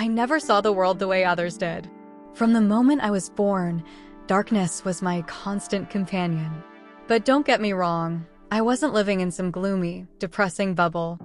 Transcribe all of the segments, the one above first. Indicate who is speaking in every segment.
Speaker 1: I never saw the world the way others did. From the moment I was born, darkness was my constant companion. But don't get me wrong, I wasn't living in some gloomy, depressing bubble.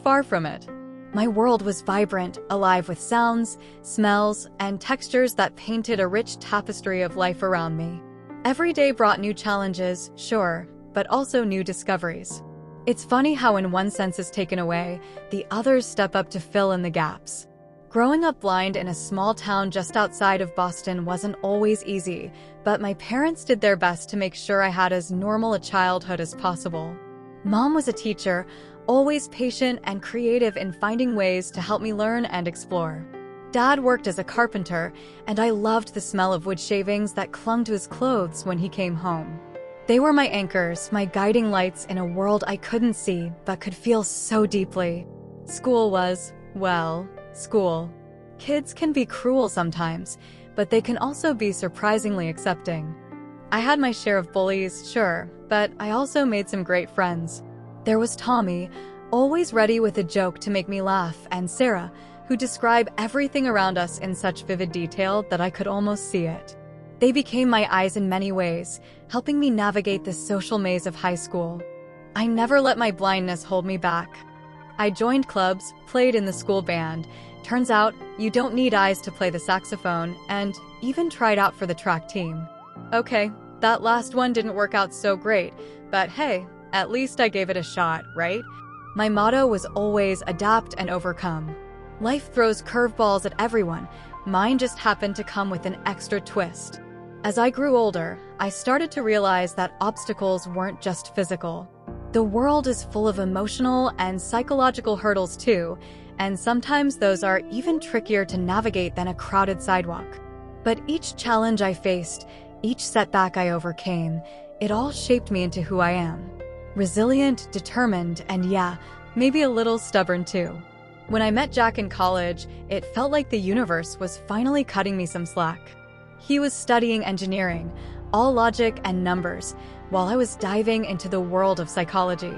Speaker 1: Far from it. My world was vibrant, alive with sounds, smells, and textures that painted a rich tapestry of life around me. Every day brought new challenges, sure, but also new discoveries. It's funny how when one sense is taken away, the others step up to fill in the gaps. Growing up blind in a small town just outside of Boston wasn't always easy, but my parents did their best to make sure I had as normal a childhood as possible. Mom was a teacher, always patient and creative in finding ways to help me learn and explore. Dad worked as a carpenter, and I loved the smell of wood shavings that clung to his clothes when he came home. They were my anchors, my guiding lights in a world I couldn't see but could feel so deeply. School was, well, school. Kids can be cruel sometimes, but they can also be surprisingly accepting. I had my share of bullies, sure, but I also made some great friends. There was Tommy, always ready with a joke to make me laugh, and Sarah, who described everything around us in such vivid detail that I could almost see it. They became my eyes in many ways, helping me navigate the social maze of high school. I never let my blindness hold me back. I joined clubs, played in the school band. Turns out, you don't need eyes to play the saxophone, and even tried out for the track team. Okay, that last one didn't work out so great, but hey, at least I gave it a shot, right? My motto was always adapt and overcome. Life throws curveballs at everyone. Mine just happened to come with an extra twist. As I grew older, I started to realize that obstacles weren't just physical. The world is full of emotional and psychological hurdles too, and sometimes those are even trickier to navigate than a crowded sidewalk. But each challenge I faced, each setback I overcame, it all shaped me into who I am. Resilient, determined, and yeah, maybe a little stubborn too. When I met Jack in college, it felt like the universe was finally cutting me some slack. He was studying engineering, all logic and numbers, while I was diving into the world of psychology.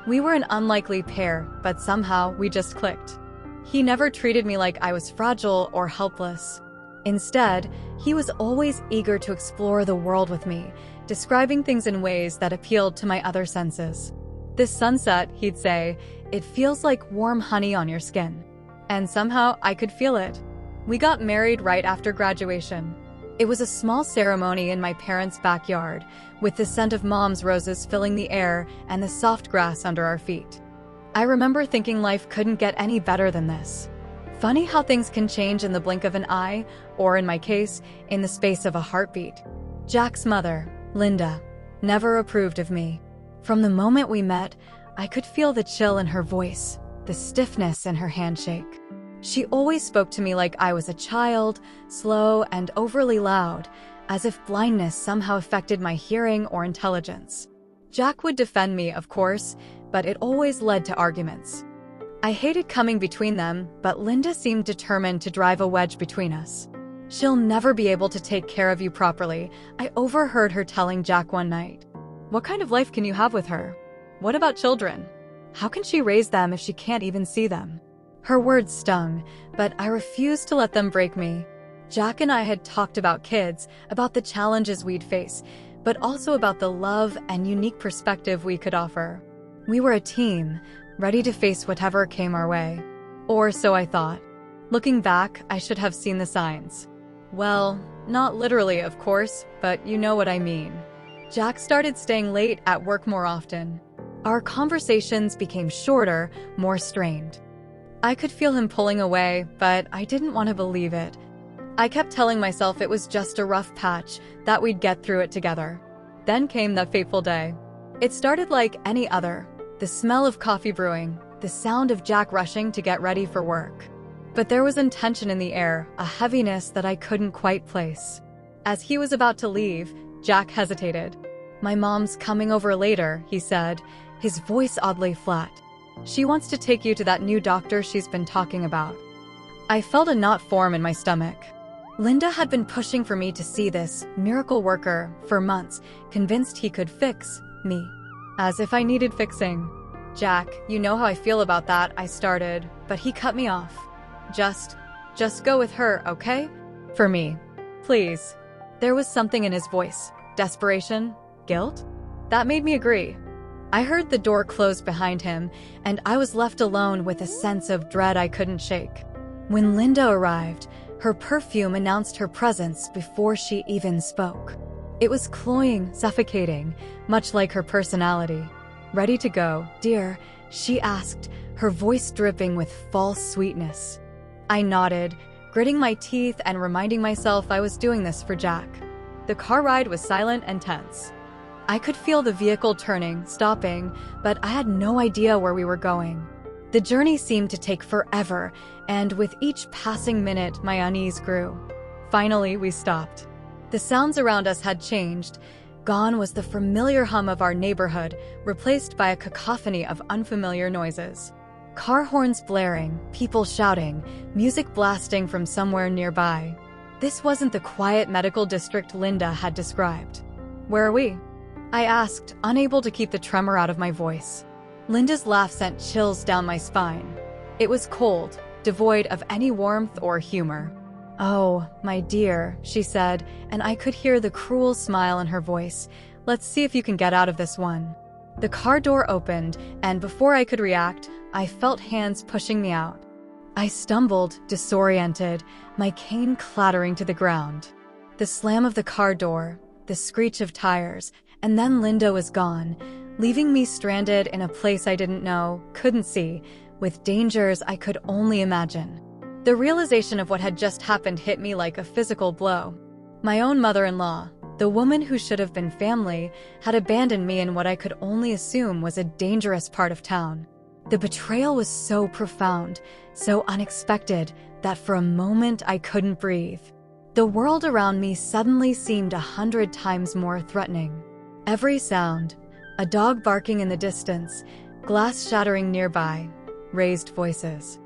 Speaker 1: We were an unlikely pair, but somehow we just clicked. He never treated me like I was fragile or helpless. Instead, he was always eager to explore the world with me, describing things in ways that appealed to my other senses. This sunset, he'd say, it feels like warm honey on your skin. And somehow I could feel it. We got married right after graduation. It was a small ceremony in my parents' backyard, with the scent of Mom's roses filling the air and the soft grass under our feet. I remember thinking life couldn't get any better than this. Funny how things can change in the blink of an eye, or in my case, in the space of a heartbeat. Jack's mother, Linda, never approved of me. From the moment we met, I could feel the chill in her voice, the stiffness in her handshake. She always spoke to me like I was a child, slow and overly loud, as if blindness somehow affected my hearing or intelligence. Jack would defend me, of course, but it always led to arguments. I hated coming between them, but Linda seemed determined to drive a wedge between us. "She'll never be able to take care of you properly," I overheard her telling Jack one night. "What kind of life can you have with her? What about children? How can she raise them if she can't even see them?" Her words stung, but I refused to let them break me. Jack and I had talked about kids, about the challenges we'd face, but also about the love and unique perspective we could offer. We were a team, ready to face whatever came our way. Or so I thought. Looking back, I should have seen the signs. Well, not literally, of course, but you know what I mean. Jack started staying late at work more often. Our conversations became shorter, more strained. I could feel him pulling away, but I didn't want to believe it. I kept telling myself it was just a rough patch, that we'd get through it together. Then came that fateful day. It started like any other. The smell of coffee brewing, the sound of Jack rushing to get ready for work. But there was tension in the air, a heaviness that I couldn't quite place. As he was about to leave, Jack hesitated. "My mom's coming over later," he said, his voice oddly flat. "She wants to take you to that new doctor she's been talking about." I felt a knot form in my stomach. Linda had been pushing for me to see this miracle worker for months, convinced he could fix me. As if I needed fixing. "Jack, you know how I feel about that," I started, but he cut me off. Just Just go with her, okay? For me. Please. There was something in his voice. Desperation? Guilt? That made me agree. I heard the door close behind him, and I was left alone with a sense of dread I couldn't shake. When Linda arrived, her perfume announced her presence before she even spoke. It was cloying, suffocating, much like her personality. Ready to go, dear, she asked, her voice dripping with false sweetness. I nodded, gritting my teeth and reminding myself I was doing this for Jack. The car ride was silent and tense. I could feel the vehicle turning, stopping, but I had no idea where we were going. The journey seemed to take forever, and with each passing minute, my unease grew. Finally, we stopped. The sounds around us had changed. Gone was the familiar hum of our neighborhood, replaced by a cacophony of unfamiliar noises. Car horns blaring, people shouting, music blasting from somewhere nearby. This wasn't the quiet medical district Linda had described. Where are we? I asked, unable to keep the tremor out of my voice. Linda's laugh sent chills down my spine. It was cold, devoid of any warmth or humor. Oh, my dear, she said, and I could hear the cruel smile in her voice. Let's see if you can get out of this one. The car door opened, and before I could react, I felt hands pushing me out. I stumbled, disoriented, my cane clattering to the ground. The slam of the car door, the screech of tires, and then Linda was gone, leaving me stranded in a place I didn't know, couldn't see, with dangers I could only imagine. The realization of what had just happened hit me like a physical blow. My own mother-in-law, the woman who should have been family, had abandoned me in what I could only assume was a dangerous part of town. The betrayal was so profound, so unexpected, that for a moment I couldn't breathe. The world around me suddenly seemed 100 times more threatening. Every sound, a dog barking in the distance, glass shattering nearby, raised voices.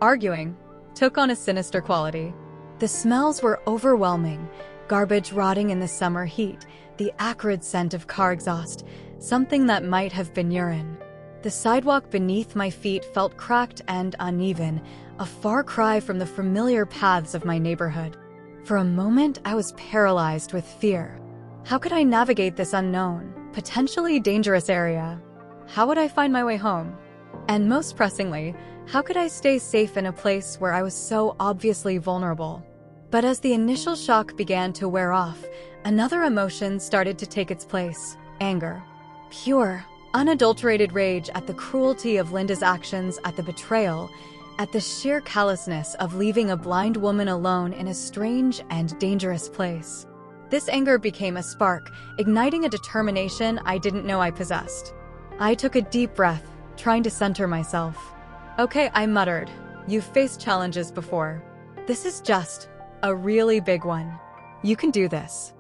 Speaker 1: Arguing took on a sinister quality. The smells were overwhelming, garbage rotting in the summer heat, the acrid scent of car exhaust, something that might have been urine. The sidewalk beneath my feet felt cracked and uneven, a far cry from the familiar paths of my neighborhood. For a moment, I was paralyzed with fear. How could I navigate this unknown, potentially dangerous area? How would I find my way home? And most pressingly, how could I stay safe in a place where I was so obviously vulnerable? But as the initial shock began to wear off, another emotion started to take its place: anger. Pure, unadulterated rage at the cruelty of Linda's actions, at the betrayal, at the sheer callousness of leaving a blind woman alone in a strange and dangerous place. This anger became a spark, igniting a determination I didn't know I possessed. I took a deep breath, trying to center myself. Okay, I muttered. You've faced challenges before. This is just a really big one. You can do this.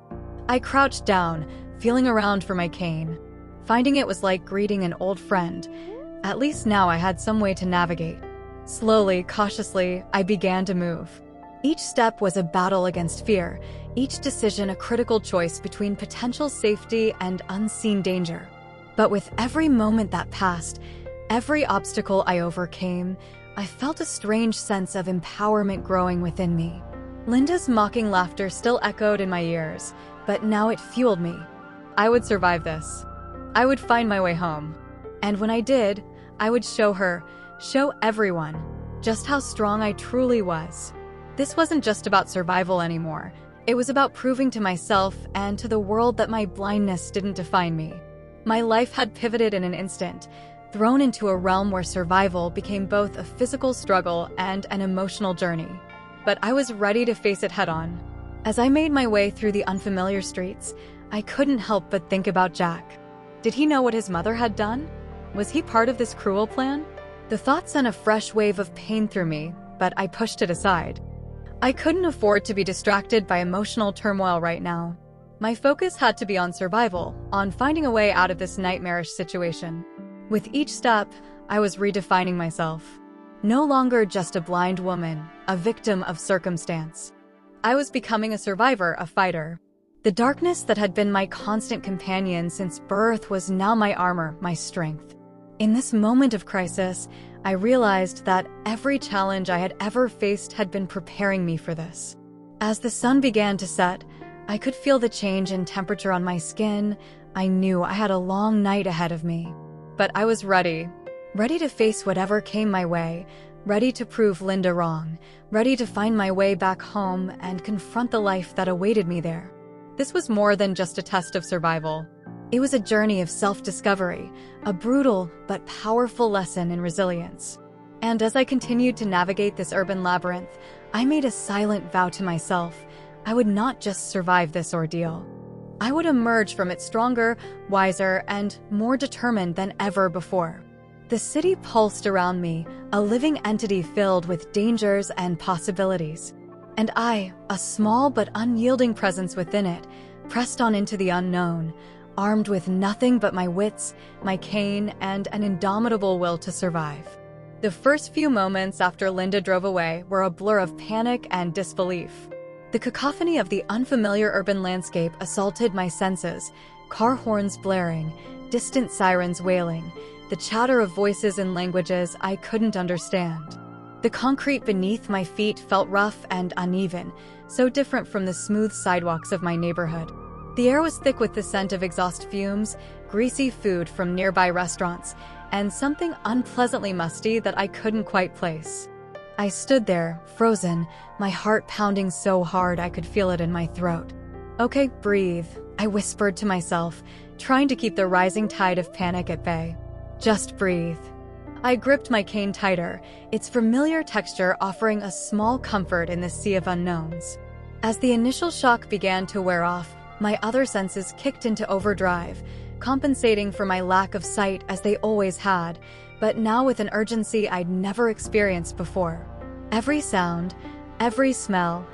Speaker 1: I crouched down, feeling around for my cane. Finding it was like greeting an old friend. At least now I had some way to navigate. Slowly, cautiously, I began to move. Each step was a battle against fear, each decision a critical choice between potential safety and unseen danger. But with every moment that passed, every obstacle I overcame, I felt a strange sense of empowerment growing within me. Linda's mocking laughter still echoed in my ears, but now it fueled me. I would survive this. I would find my way home. And when I did, I would show her, show everyone, just how strong I truly was. This wasn't just about survival anymore. It was about proving to myself and to the world that my blindness didn't define me. My life had pivoted in an instant, thrown into a realm where survival became both a physical struggle and an emotional journey. But I was ready to face it head-on. As I made my way through the unfamiliar streets, I couldn't help but think about Jack. Did he know what his mother had done? Was he part of this cruel plan? The thought sent a fresh wave of pain through me, but I pushed it aside. I couldn't afford to be distracted by emotional turmoil right now. My focus had to be on survival, on finding a way out of this nightmarish situation. With each step, I was redefining myself. No longer just a blind woman, a victim of circumstance. I was becoming a survivor, a fighter. The darkness that had been my constant companion since birth was now my armor, my strength. In this moment of crisis, I realized that every challenge I had ever faced had been preparing me for this. As the sun began to set, I could feel the change in temperature on my skin. I knew I had a long night ahead of me. But I was ready. Ready to face whatever came my way, ready to prove Linda wrong, ready to find my way back home and confront the life that awaited me there. This was more than just a test of survival. It was a journey of self-discovery, a brutal but powerful lesson in resilience. And as I continued to navigate this urban labyrinth, I made a silent vow to myself. I would not just survive this ordeal. I would emerge from it stronger, wiser, and more determined than ever before. The city pulsed around me, a living entity filled with dangers and possibilities. And I, a small but unyielding presence within it, pressed on into the unknown, armed with nothing but my wits, my cane, and an indomitable will to survive. The first few moments after Linda drove away were a blur of panic and disbelief. The cacophony of the unfamiliar urban landscape assaulted my senses, car horns blaring, distant sirens wailing, the chatter of voices in languages I couldn't understand. The concrete beneath my feet felt rough and uneven, so different from the smooth sidewalks of my neighborhood. The air was thick with the scent of exhaust fumes, greasy food from nearby restaurants, and something unpleasantly musty that I couldn't quite place. I stood there, frozen, my heart pounding so hard I could feel it in my throat. "Okay, breathe," I whispered to myself, trying to keep the rising tide of panic at bay. "Just breathe." I gripped my cane tighter, its familiar texture offering a small comfort in this sea of unknowns. As the initial shock began to wear off, my other senses kicked into overdrive, compensating for my lack of sight as they always had, but now with an urgency I'd never experienced before. Every sound, every smell,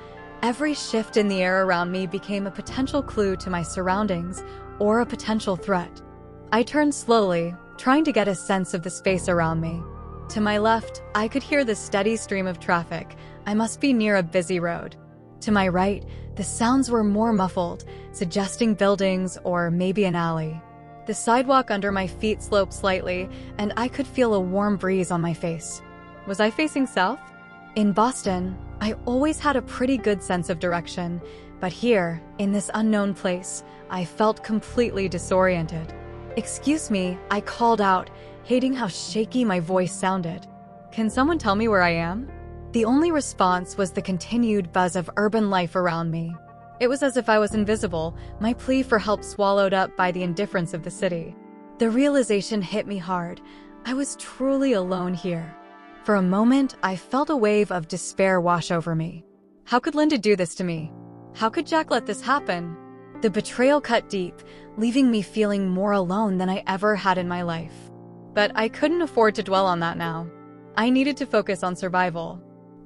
Speaker 1: every shift in the air around me became a potential clue to my surroundings or a potential threat. I turned slowly, trying to get a sense of the space around me. To my left, I could hear the steady stream of traffic. I must be near a busy road. To my right, the sounds were more muffled, suggesting buildings or maybe an alley. The sidewalk under my feet sloped slightly, and I could feel a warm breeze on my face. Was I facing south? In Boston, I always had a pretty good sense of direction, but here, in this unknown place, I felt completely disoriented. "Excuse me," I called out, hating how shaky my voice sounded. "Can someone tell me where I am?" The only response was the continued buzz of urban life around me. It was as if I was invisible, my plea for help swallowed up by the indifference of the city. The realization hit me hard. I was truly alone here. For a moment, I felt a wave of despair wash over me. How could Linda do this to me? How could Jack let this happen? The betrayal cut deep, leaving me feeling more alone than I ever had in my life. But I couldn't afford to dwell on that now. I needed to focus on survival.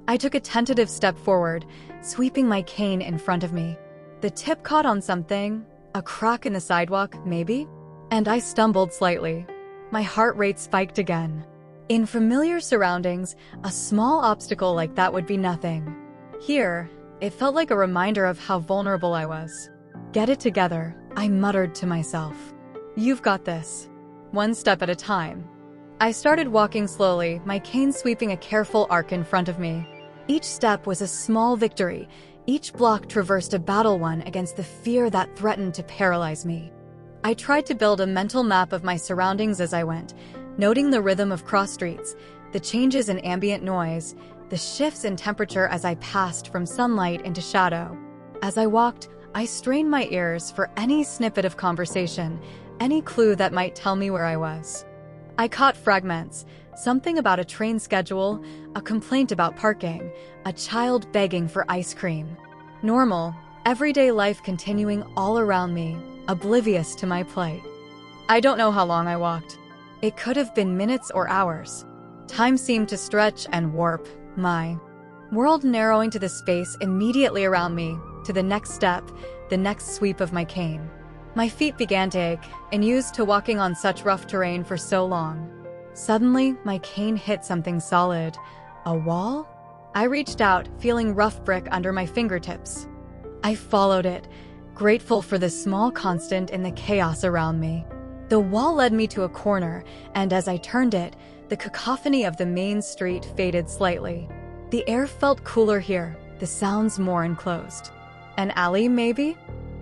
Speaker 1: I took a tentative step forward, sweeping my cane in front of me. The tip caught on something, a crack in the sidewalk, maybe? And I stumbled slightly. My heart rate spiked again. In familiar surroundings, a small obstacle like that would be nothing. Here, it felt like a reminder of how vulnerable I was. "Get it together," I muttered to myself. "You've got this. One step at a time." I started walking slowly, my cane sweeping a careful arc in front of me. Each step was a small victory. Each block traversed a battle won against the fear that threatened to paralyze me. I tried to build a mental map of my surroundings as I went, noting the rhythm of cross streets, the changes in ambient noise, the shifts in temperature as I passed from sunlight into shadow. As I walked, I strained my ears for any snippet of conversation, any clue that might tell me where I was. I caught fragments, something about a train schedule, a complaint about parking, a child begging for ice cream. Normal, everyday life continuing all around me, oblivious to my plight. I don't know how long I walked. It could have been minutes or hours. Time seemed to stretch and warp, my world narrowing to the space immediately around me, to the next step, the next sweep of my cane. My feet began to ache, unused to walking on such rough terrain for so long. Suddenly, my cane hit something solid. A wall? I reached out, feeling rough brick under my fingertips. I followed it, grateful for the small constant in the chaos around me. The wall led me to a corner, and as I turned it, the cacophony of the main street faded slightly. The air felt cooler here, the sounds more enclosed. An alley, maybe?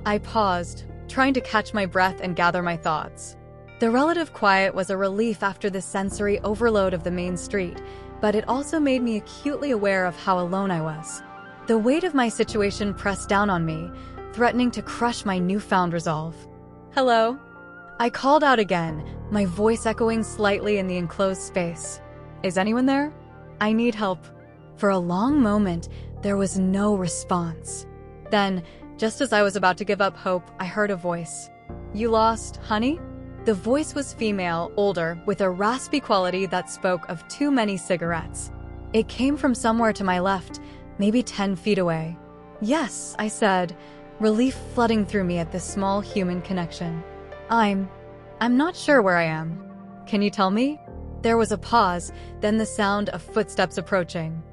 Speaker 1: I paused, trying to catch my breath and gather my thoughts. The relative quiet was a relief after the sensory overload of the main street, but it also made me acutely aware of how alone I was. The weight of my situation pressed down on me, threatening to crush my newfound resolve. "Hello?" I called out again, my voice echoing slightly in the enclosed space. "Is anyone there? I need help." For a long moment, there was no response. Then, just as I was about to give up hope, I heard a voice. "You lost, honey?" The voice was female, older, with a raspy quality that spoke of too many cigarettes. It came from somewhere to my left, maybe 10 feet away. "Yes," I said, relief flooding through me at this small human connection. I'm not sure where I am. Can you tell me?" There was a pause, then the sound of footsteps approaching.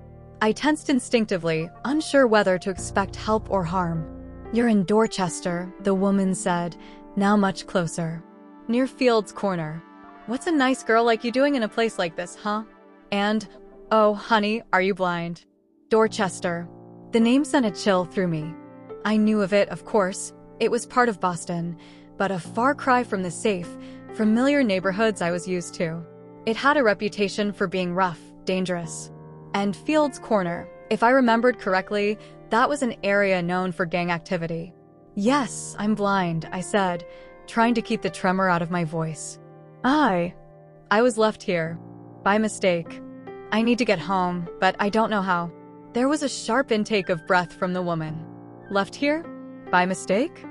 Speaker 1: I tensed instinctively, unsure whether to expect help or harm. "You're in Dorchester," the woman said, now much closer. "Near Field's Corner. What's a nice girl like you doing in a place like this, huh? And, oh, honey, are you blind?" Dorchester. The name sent a chill through me. I knew of it, of course. It was part of Boston, but a far cry from the safe, familiar neighborhoods I was used to. It had a reputation for being rough, dangerous. And Field's Corner, if I remembered correctly, that was an area known for gang activity. "Yes, I'm blind," I said, trying to keep the tremor out of my voice. I was left here. By mistake. I need to get home, but I don't know how." There was a sharp intake of breath from the woman. "Left here? By mistake?"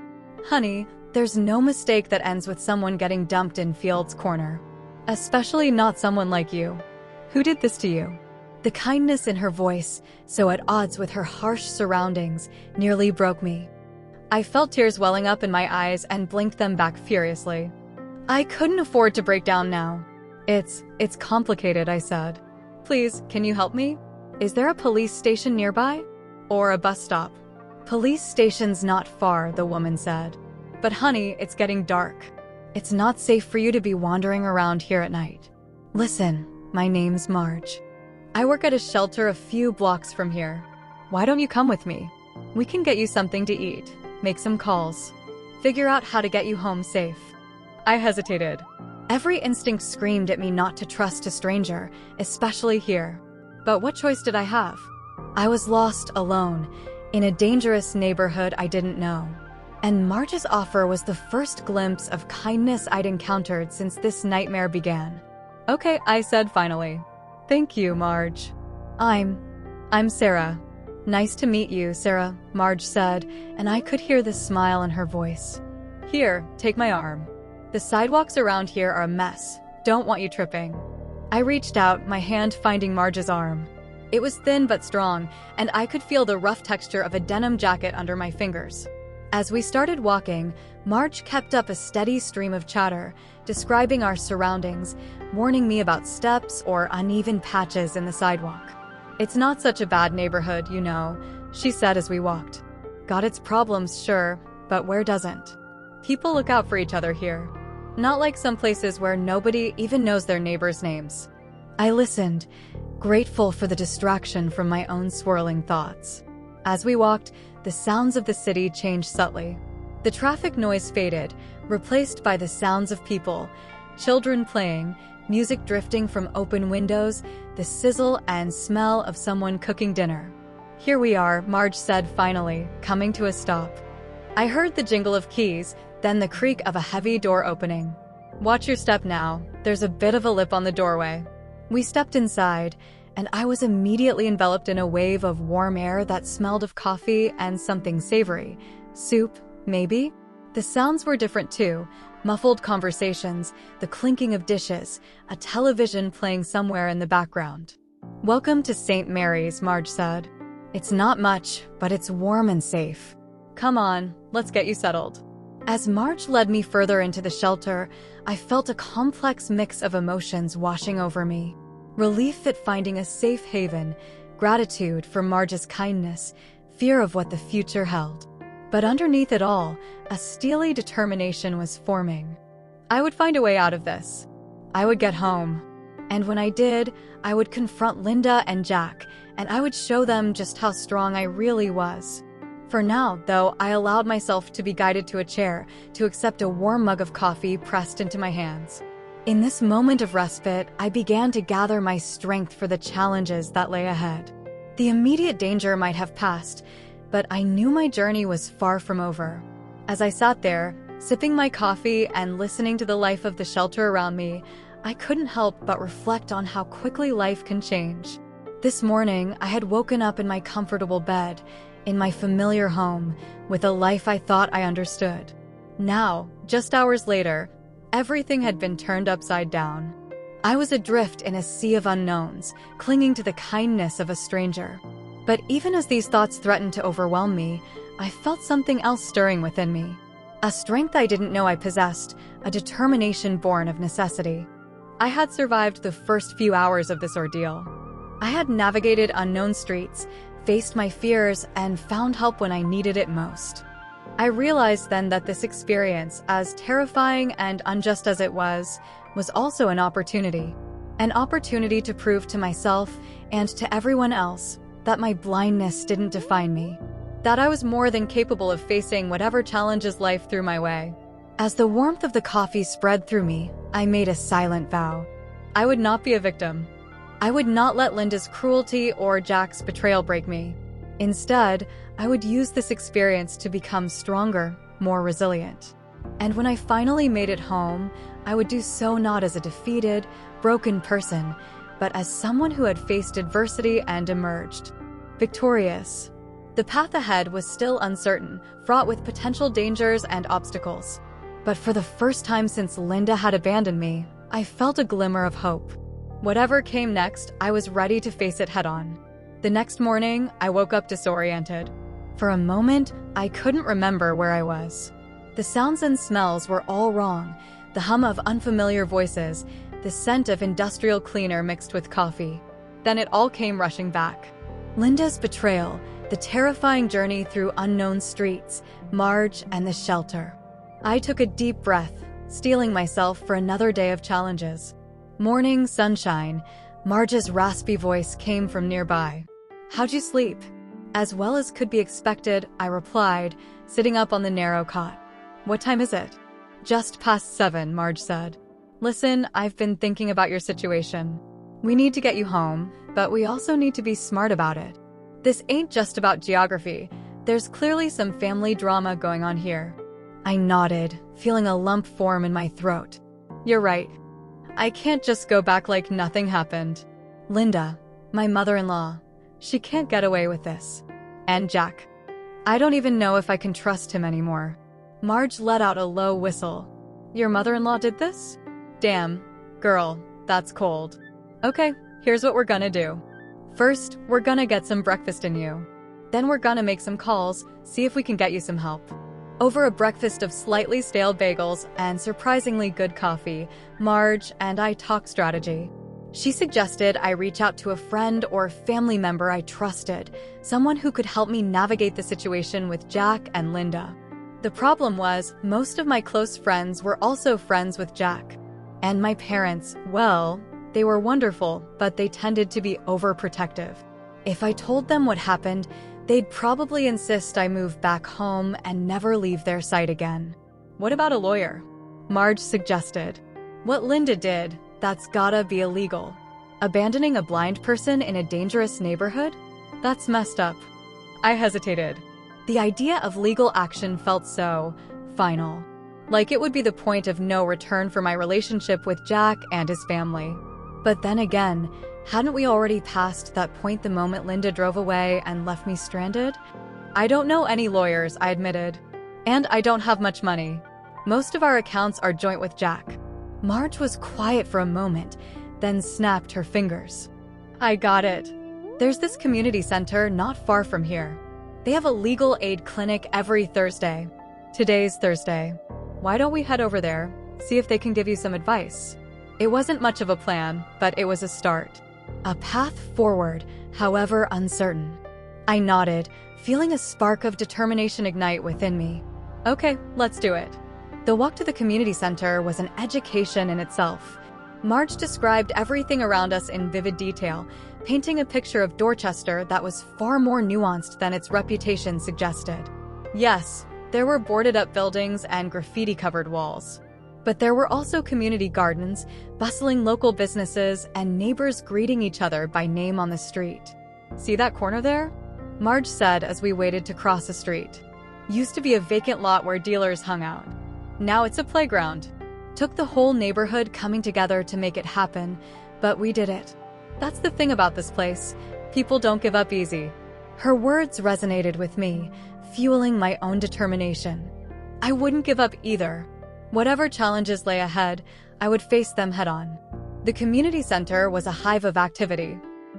Speaker 1: "Honey, there's no mistake that ends with someone getting dumped in Field's Corner. Especially not someone like you. Who did this to you?" The kindness in her voice, so at odds with her harsh surroundings, nearly broke me. I felt tears welling up in my eyes and blinked them back furiously. I couldn't afford to break down now. It's complicated," I said. "Please, can you help me? Is there a police station nearby? Or a bus stop?" "Police station's not far," the woman said. "But honey, it's getting dark. It's not safe for you to be wandering around here at night. Listen, my name's Marge. I work at a shelter a few blocks from here. Why don't you come with me? We can get you something to eat, make some calls, figure out how to get you home safe." I hesitated. Every instinct screamed at me not to trust a stranger, especially here. But what choice did I have? I was lost, alone, in a dangerous neighborhood I didn't know. And Marge's offer was the first glimpse of kindness I'd encountered since this nightmare began. "Okay," I said finally. "Thank you, Marge. I'm Sarah." "Nice to meet you, Sarah," Marge said, and I could hear the smile in her voice. "Here, take my arm. The sidewalks around here are a mess. Don't want you tripping." I reached out, my hand finding Marge's arm. It was thin but strong, and I could feel the rough texture of a denim jacket under my fingers. As we started walking, Marge kept up a steady stream of chatter, describing our surroundings, warning me about steps or uneven patches in the sidewalk. "It's not such a bad neighborhood, you know," she said as we walked. "Got its problems, sure, but where doesn't? People look out for each other here. Not like some places where nobody even knows their neighbors' names." I listened, grateful for the distraction from my own swirling thoughts. As we walked, the sounds of the city changed subtly. The traffic noise faded, replaced by the sounds of people, children playing, music drifting from open windows, the sizzle and smell of someone cooking dinner. "Here we are," Marge said finally, coming to a stop. I heard the jingle of keys, then the creak of a heavy door opening. "Watch your step now. There's a bit of a lip on the doorway." We stepped inside, and I was immediately enveloped in a wave of warm air that smelled of coffee and something savory. Soup, maybe? The sounds were different too. Muffled conversations, the clinking of dishes, a television playing somewhere in the background. "Welcome to St. Mary's," Marge said. "It's not much, but it's warm and safe. Come on, let's get you settled." As Marge led me further into the shelter, I felt a complex mix of emotions washing over me. Relief at finding a safe haven, gratitude for Marge's kindness, fear of what the future held. But underneath it all, a steely determination was forming. I would find a way out of this. I would get home. And when I did, I would confront Linda and Jack, and I would show them just how strong I really was. For now, though, I allowed myself to be guided to a chair to accept a warm mug of coffee pressed into my hands. In this moment of respite, I began to gather my strength for the challenges that lay ahead. The immediate danger might have passed, but I knew my journey was far from over. As I sat there, sipping my coffee and listening to the life of the shelter around me, I couldn't help but reflect on how quickly life can change. This morning, I had woken up in my comfortable bed, in my familiar home, with a life I thought I understood. Now, just hours later, everything had been turned upside down. I was adrift in a sea of unknowns, clinging to the kindness of a stranger. But even as these thoughts threatened to overwhelm me, I felt something else stirring within me. A strength I didn't know I possessed, a determination born of necessity. I had survived the first few hours of this ordeal. I had navigated unknown streets, faced my fears, and found help when I needed it most. I realized then that this experience, as terrifying and unjust as it was also an opportunity. An opportunity to prove to myself and to everyone else that my blindness didn't define me, that I was more than capable of facing whatever challenges life threw my way. As the warmth of the coffee spread through me, I made a silent vow. I would not be a victim. I would not let Linda's cruelty or Jack's betrayal break me. Instead, I would use this experience to become stronger, more resilient. And when I finally made it home, I would do so not as a defeated, broken person, but as someone who had faced adversity and emerged victorious. The path ahead was still uncertain, fraught with potential dangers and obstacles. But for the first time since Linda had abandoned me, I felt a glimmer of hope. Whatever came next, I was ready to face it head-on. The next morning, I woke up disoriented. For a moment, I couldn't remember where I was. The sounds and smells were all wrong. The hum of unfamiliar voices, the scent of industrial cleaner mixed with coffee. Then it all came rushing back. Linda's betrayal, the terrifying journey through unknown streets, Marge, and the shelter. I took a deep breath, steeling myself for another day of challenges. Morning sunshine, Marge's raspy voice came from nearby. "How'd you sleep?" As well as could be expected, I replied, sitting up on the narrow cot. "What time is it?" "Just past 7, Marge said. "Listen, I've been thinking about your situation. We need to get you home, but we also need to be smart about it. This ain't just about geography. There's clearly some family drama going on here." I nodded, feeling a lump form in my throat. "You're right. I can't just go back like nothing happened. Linda, my mother-in-law, she can't get away with this. And Jack. I don't even know if I can trust him anymore." Marge let out a low whistle. "Your mother-in-law did this? Damn, girl, that's cold. Okay, here's what we're gonna do. First, we're gonna get some breakfast in you. Then we're gonna make some calls, see if we can get you some help." Over a breakfast of slightly stale bagels and surprisingly good coffee, Marge and I talked strategy. She suggested I reach out to a friend or family member I trusted, someone who could help me navigate the situation with Jack and Linda. The problem was, most of my close friends were also friends with Jack. And my parents, well, they were wonderful, but they tended to be overprotective. If I told them what happened, they'd probably insist I move back home and never leave their sight again. "What about a lawyer?" Marge suggested. "What Linda did, that's gotta be illegal. Abandoning a blind person in a dangerous neighborhood? That's messed up." I hesitated. The idea of legal action felt so final. Like it would be the point of no return for my relationship with Jack and his family. But then again, hadn't we already passed that point the moment Linda drove away and left me stranded? "I don't know any lawyers," I admitted. "And I don't have much money. Most of our accounts are joint with Jack." Marge was quiet for a moment, then snapped her fingers. "I got it. There's this community center not far from here. They have a legal aid clinic every Thursday. Today's Thursday. Why don't we head over there, see if they can give you some advice?" It wasn't much of a plan, but it was a start. A path forward, however uncertain. I nodded, feeling a spark of determination ignite within me. "Okay, let's do it." The walk to the community center was an education in itself. Marge described everything around us in vivid detail, painting a picture of Dorchester that was far more nuanced than its reputation suggested. Yes, there were boarded-up buildings and graffiti-covered walls. But there were also community gardens, bustling local businesses, and neighbors greeting each other by name on the street. "See that corner there?" Marge said as we waited to cross a street. "Used to be a vacant lot where dealers hung out. Now it's a playground." Took the whole neighborhood coming together to make it happen, but we did it. That's the thing about this place. People don't give up easy. Her words resonated with me, fueling my own determination. I wouldn't give up either. Whatever challenges lay ahead, I would face them head-on. The community center was a hive of activity.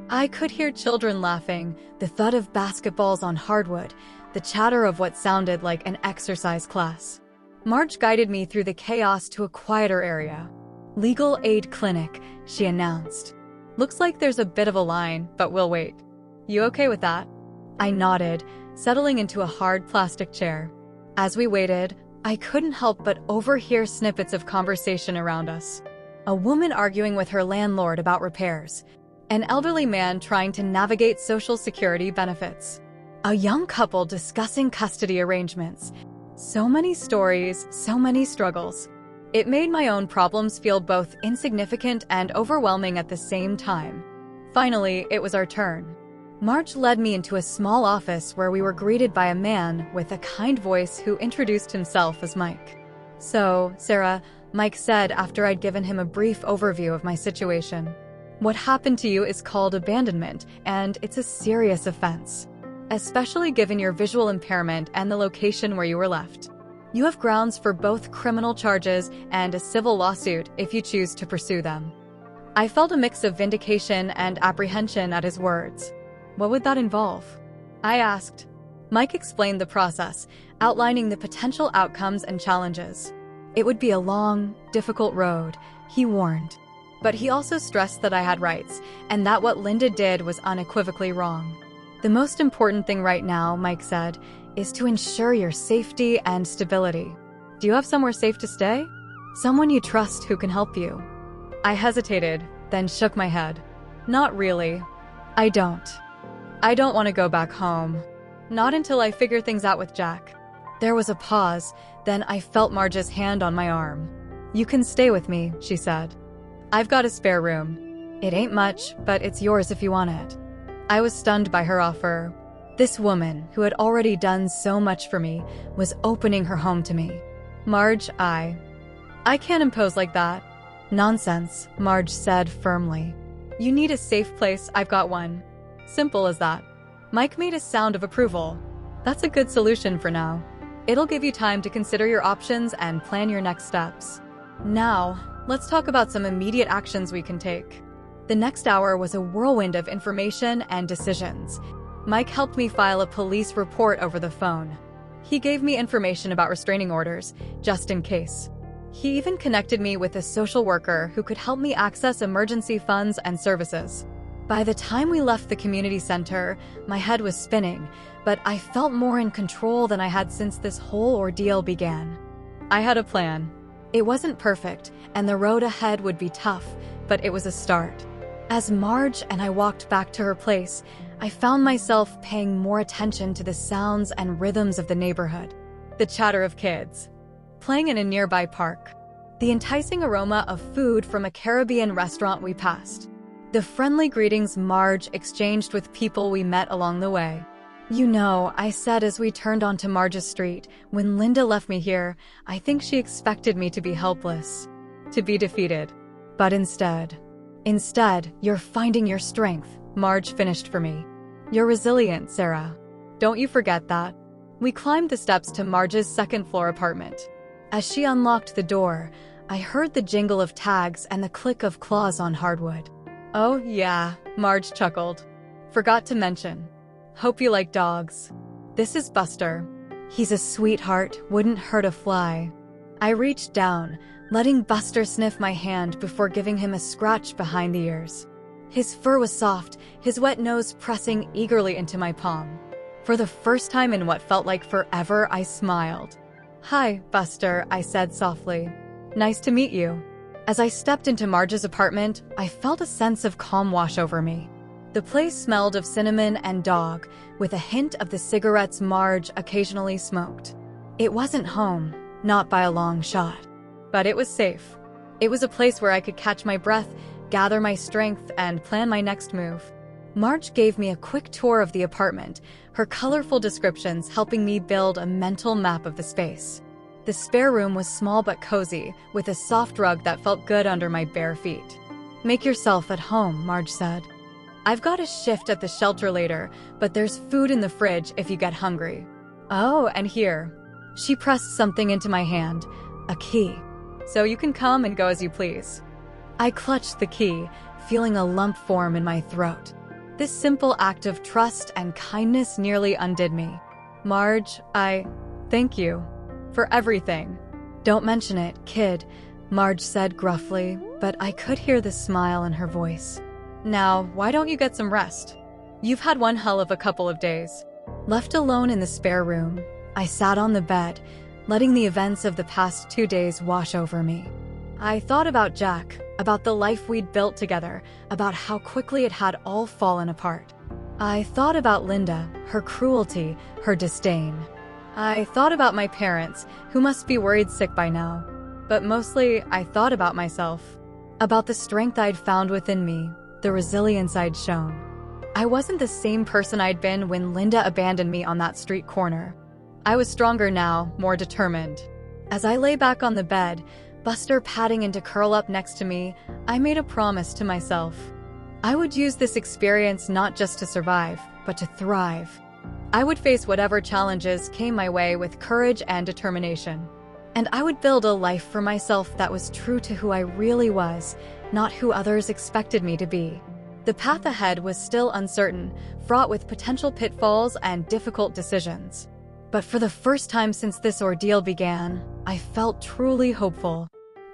Speaker 1: I could hear children laughing, the thud of basketballs on hardwood, the chatter of what sounded like an exercise class. Marge guided me through the chaos to a quieter area. "Legal aid clinic," she announced. "Looks like there's a bit of a line, but we'll wait. You okay with that?" I nodded, settling into a hard plastic chair. As we waited, I couldn't help but overhear snippets of conversation around us. A woman arguing with her landlord about repairs. An elderly man trying to navigate Social Security benefits. A young couple discussing custody arrangements. So many stories, so many struggles. It made my own problems feel both insignificant and overwhelming at the same time. Finally, it was our turn. Marge led me into a small office where we were greeted by a man with a kind voice who introduced himself as Mike. "So, Sarah," Mike said after I'd given him a brief overview of my situation. "What happened to you is called abandonment, and it's a serious offense. Especially given your visual impairment and the location where you were left. You have grounds for both criminal charges and a civil lawsuit if you choose to pursue them." I felt a mix of vindication and apprehension at his words. "What would that involve?" I asked. Mike explained the process, outlining the potential outcomes and challenges. It would be a long, difficult road, he warned. But he also stressed that I had rights, and that what Linda did was unequivocally wrong. "The most important thing right now," Mike said, "is to ensure your safety and stability. Do you have somewhere safe to stay? Someone you trust who can help you?" I hesitated, then shook my head. "Not really. I don't want to go back home. Not until I figure things out with Jack." There was a pause, then I felt Marge's hand on my arm. "You can stay with me," she said. "I've got a spare room. It ain't much, but it's yours if you want it." I was stunned by her offer. This woman, who had already done so much for me, was opening her home to me. "Marge, I can't impose like that." "Nonsense," Marge said firmly. "You need a safe place, I've got one. Simple as that." Mike made a sound of approval. "That's a good solution for now. It'll give you time to consider your options and plan your next steps. Now, let's talk about some immediate actions we can take." The next hour was a whirlwind of information and decisions. Mike helped me file a police report over the phone. He gave me information about restraining orders, just in case. He even connected me with a social worker who could help me access emergency funds and services. By the time we left the community center, my head was spinning, but I felt more in control than I had since this whole ordeal began. I had a plan. It wasn't perfect, and the road ahead would be tough, but it was a start. As Marge and I walked back to her place, I found myself paying more attention to the sounds and rhythms of the neighborhood. The chatter of kids playing in a nearby park. The enticing aroma of food from a Caribbean restaurant we passed. The friendly greetings Marge exchanged with people we met along the way. "You know," I said as we turned onto Marge's street, "when Linda left me here, I think she expected me to be helpless, to be defeated. But instead, you're finding your strength," Marge finished for me. "You're resilient, Sarah. Don't you forget that." We climbed the steps to Marge's second-floor apartment. As she unlocked the door, I heard the jingle of tags and the click of claws on hardwood. "Oh, yeah," Marge chuckled. "Forgot to mention. Hope you like dogs. This is Buster. He's a sweetheart, wouldn't hurt a fly." I reached down, letting Buster sniff my hand before giving him a scratch behind the ears. His fur was soft, his wet nose pressing eagerly into my palm. For the first time in what felt like forever, I smiled. "Hi, Buster," I said softly. "Nice to meet you." As I stepped into Marge's apartment, I felt a sense of calm wash over me. The place smelled of cinnamon and dog, with a hint of the cigarettes Marge occasionally smoked. It wasn't home, not by a long shot. But it was safe. It was a place where I could catch my breath, gather my strength, and plan my next move. Marge gave me a quick tour of the apartment, her colorful descriptions helping me build a mental map of the space. The spare room was small but cozy, with a soft rug that felt good under my bare feet. "Make yourself at home," Marge said. "I've got a shift at the shelter later, but there's food in the fridge if you get hungry." "Oh, and here." She pressed something into my hand, a key. "So you can come and go as you please." I clutched the key, feeling a lump form in my throat. This simple act of trust and kindness nearly undid me. "Marge, thank you for everything." "Don't mention it, kid," Marge said gruffly, but I could hear the smile in her voice. "Now, why don't you get some rest? You've had one hell of a couple of days." Left alone in the spare room, I sat on the bed, letting the events of the past 2 days wash over me. I thought about Jack, about the life we'd built together, about how quickly it had all fallen apart. I thought about Linda, her cruelty, her disdain. I thought about my parents, who must be worried sick by now. But mostly, I thought about myself, about the strength I'd found within me, the resilience I'd shown. I wasn't the same person I'd been when Linda abandoned me on that street corner. I was stronger now, more determined. As I lay back on the bed, Buster patting in to curl up next to me, I made a promise to myself. I would use this experience not just to survive, but to thrive. I would face whatever challenges came my way with courage and determination. And I would build a life for myself that was true to who I really was, not who others expected me to be. The path ahead was still uncertain, fraught with potential pitfalls and difficult decisions. But for the first time since this ordeal began, I felt truly hopeful.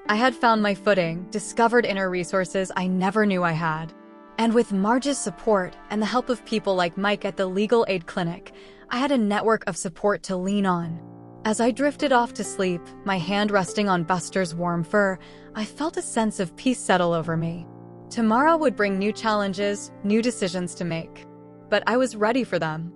Speaker 1: I had found my footing, discovered inner resources I never knew I had. And with Marge's support and the help of people like Mike at the Legal Aid Clinic, I had a network of support to lean on. As I drifted off to sleep, my hand resting on Buster's warm fur, I felt a sense of peace settle over me. Tomorrow would bring new challenges, new decisions to make. But I was ready for them.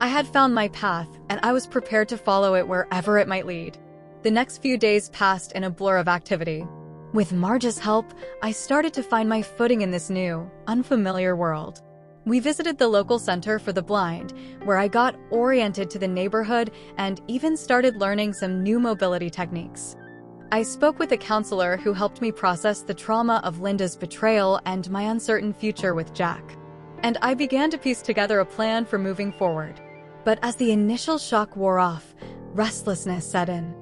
Speaker 1: I had found my path, and I was prepared to follow it wherever it might lead. The next few days passed in a blur of activity. With Marge's help, I started to find my footing in this new, unfamiliar world. We visited the local center for the blind, where I got oriented to the neighborhood and even started learning some new mobility techniques. I spoke with a counselor who helped me process the trauma of Linda's betrayal and my uncertain future with Jack. And I began to piece together a plan for moving forward. But as the initial shock wore off, restlessness set in.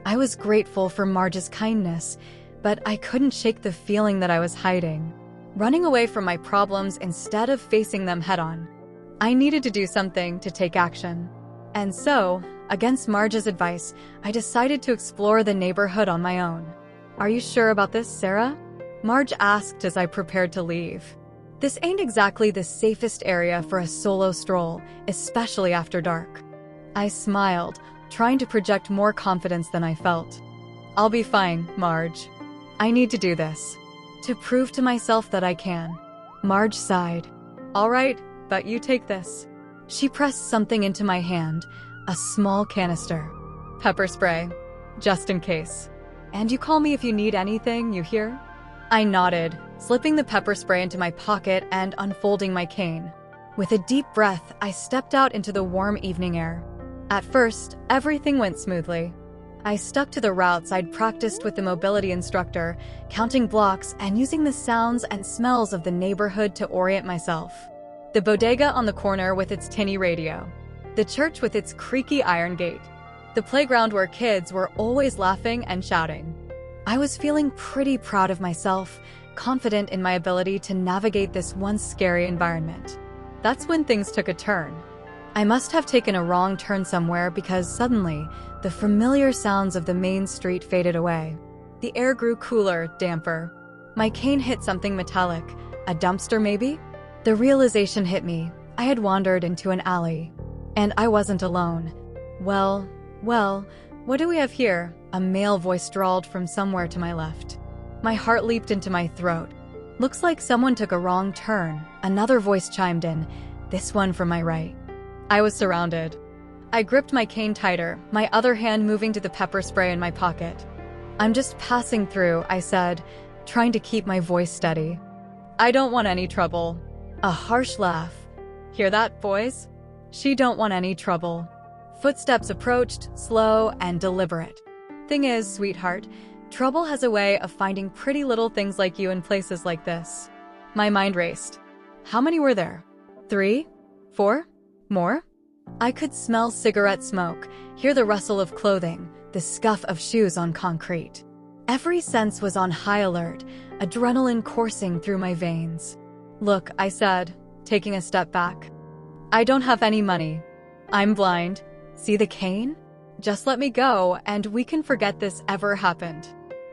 Speaker 1: I was grateful for Marge's kindness, but I couldn't shake the feeling that I was hiding, running away from my problems instead of facing them head-on. I needed to do something to take action. And so, against Marge's advice, I decided to explore the neighborhood on my own. "Are you sure about this, Sarah?" Marge asked as I prepared to leave. "This ain't exactly the safest area for a solo stroll, especially after dark." I smiled, trying to project more confidence than I felt. "I'll be fine, Marge. I need to do this. To prove to myself that I can." Marge sighed. "All right, but you take this." She pressed something into my hand, a small canister. "Pepper spray, just in case. And you call me if you need anything, you hear?" I nodded, slipping the pepper spray into my pocket and unfolding my cane. With a deep breath, I stepped out into the warm evening air. At first, everything went smoothly. I stuck to the routes I'd practiced with the mobility instructor, counting blocks and using the sounds and smells of the neighborhood to orient myself. The bodega on the corner with its tinny radio. The church with its creaky iron gate. The playground where kids were always laughing and shouting. I was feeling pretty proud of myself, confident in my ability to navigate this once scary environment. That's when things took a turn. I must have taken a wrong turn somewhere because suddenly, the familiar sounds of the main street faded away. The air grew cooler, damper. My cane hit something metallic. A dumpster, maybe? The realization hit me. I had wandered into an alley. And I wasn't alone. Well, What do we have here? A male voice drawled from somewhere to my left. My heart leaped into my throat. Looks like someone took a wrong turn. Another voice chimed in, this one from my right. I was surrounded. I gripped my cane tighter, my other hand moving to the pepper spray in my pocket. I'm just passing through, I said, trying to keep my voice steady. I don't want any trouble. A harsh laugh. Hear that, boys? She don't want any trouble. Footsteps approached, slow and deliberate. Thing is, sweetheart, trouble has a way of finding pretty little things like you in places like this. My mind raced. How many were there? 3? 4? More? I could smell cigarette smoke, hear the rustle of clothing, the scuff of shoes on concrete. Every sense was on high alert, adrenaline coursing through my veins. Look, I said, taking a step back. I don't have any money. I'm blind. See the cane? Just let me go, and we can forget this ever happened.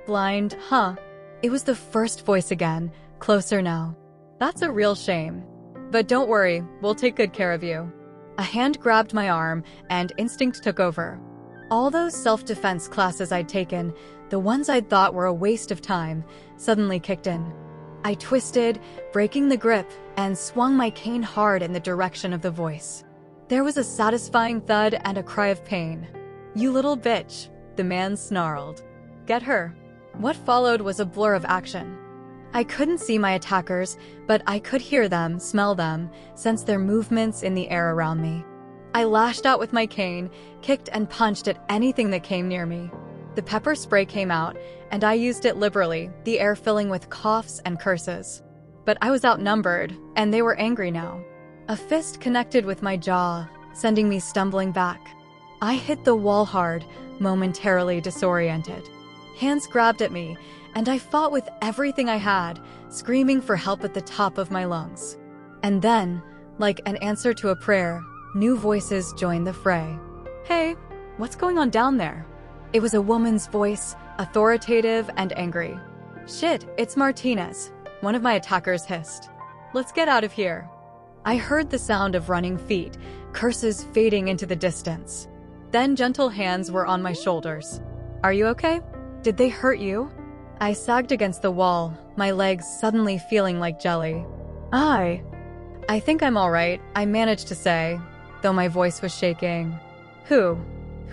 Speaker 1: Blind, huh? It was the first voice again, closer now. That's a real shame. But don't worry, we'll take good care of you. A hand grabbed my arm, and instinct took over. All those self-defense classes I'd taken, the ones I'd thought were a waste of time, suddenly kicked in. I twisted, breaking the grip, and swung my cane hard in the direction of the voice. There was a satisfying thud and a cry of pain. You little bitch, the man snarled. Get her. What followed was a blur of action. I couldn't see my attackers, but I could hear them, smell them, sense their movements in the air around me. I lashed out with my cane, kicked and punched at anything that came near me. The pepper spray came out, and I used it liberally, the air filling with coughs and curses. But I was outnumbered, and they were angry now. A fist connected with my jaw, sending me stumbling back. I hit the wall hard, momentarily disoriented. Hands grabbed at me, and I fought with everything I had, screaming for help at the top of my lungs. And then, like an answer to a prayer, new voices joined the fray. Hey, what's going on down there? It was a woman's voice, authoritative and angry. Shit, it's Martinez, one of my attackers hissed. Let's get out of here. I heard the sound of running feet, curses fading into the distance. Then gentle hands were on my shoulders. Are you okay? Did they hurt you? I sagged against the wall, my legs suddenly feeling like jelly. I think I'm all right, I managed to say, though my voice was shaking. Who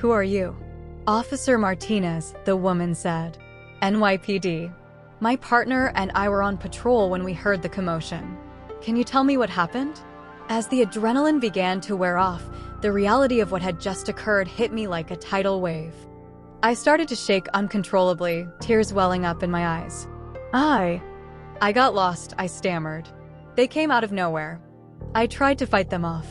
Speaker 1: are you? Officer Martinez, the woman said. NYPD. My partner and I were on patrol when we heard the commotion. Can you tell me what happened? As the adrenaline began to wear off, the reality of what had just occurred hit me like a tidal wave. I started to shake uncontrollably, tears welling up in my eyes. I got lost, I stammered. They came out of nowhere. I tried to fight them off.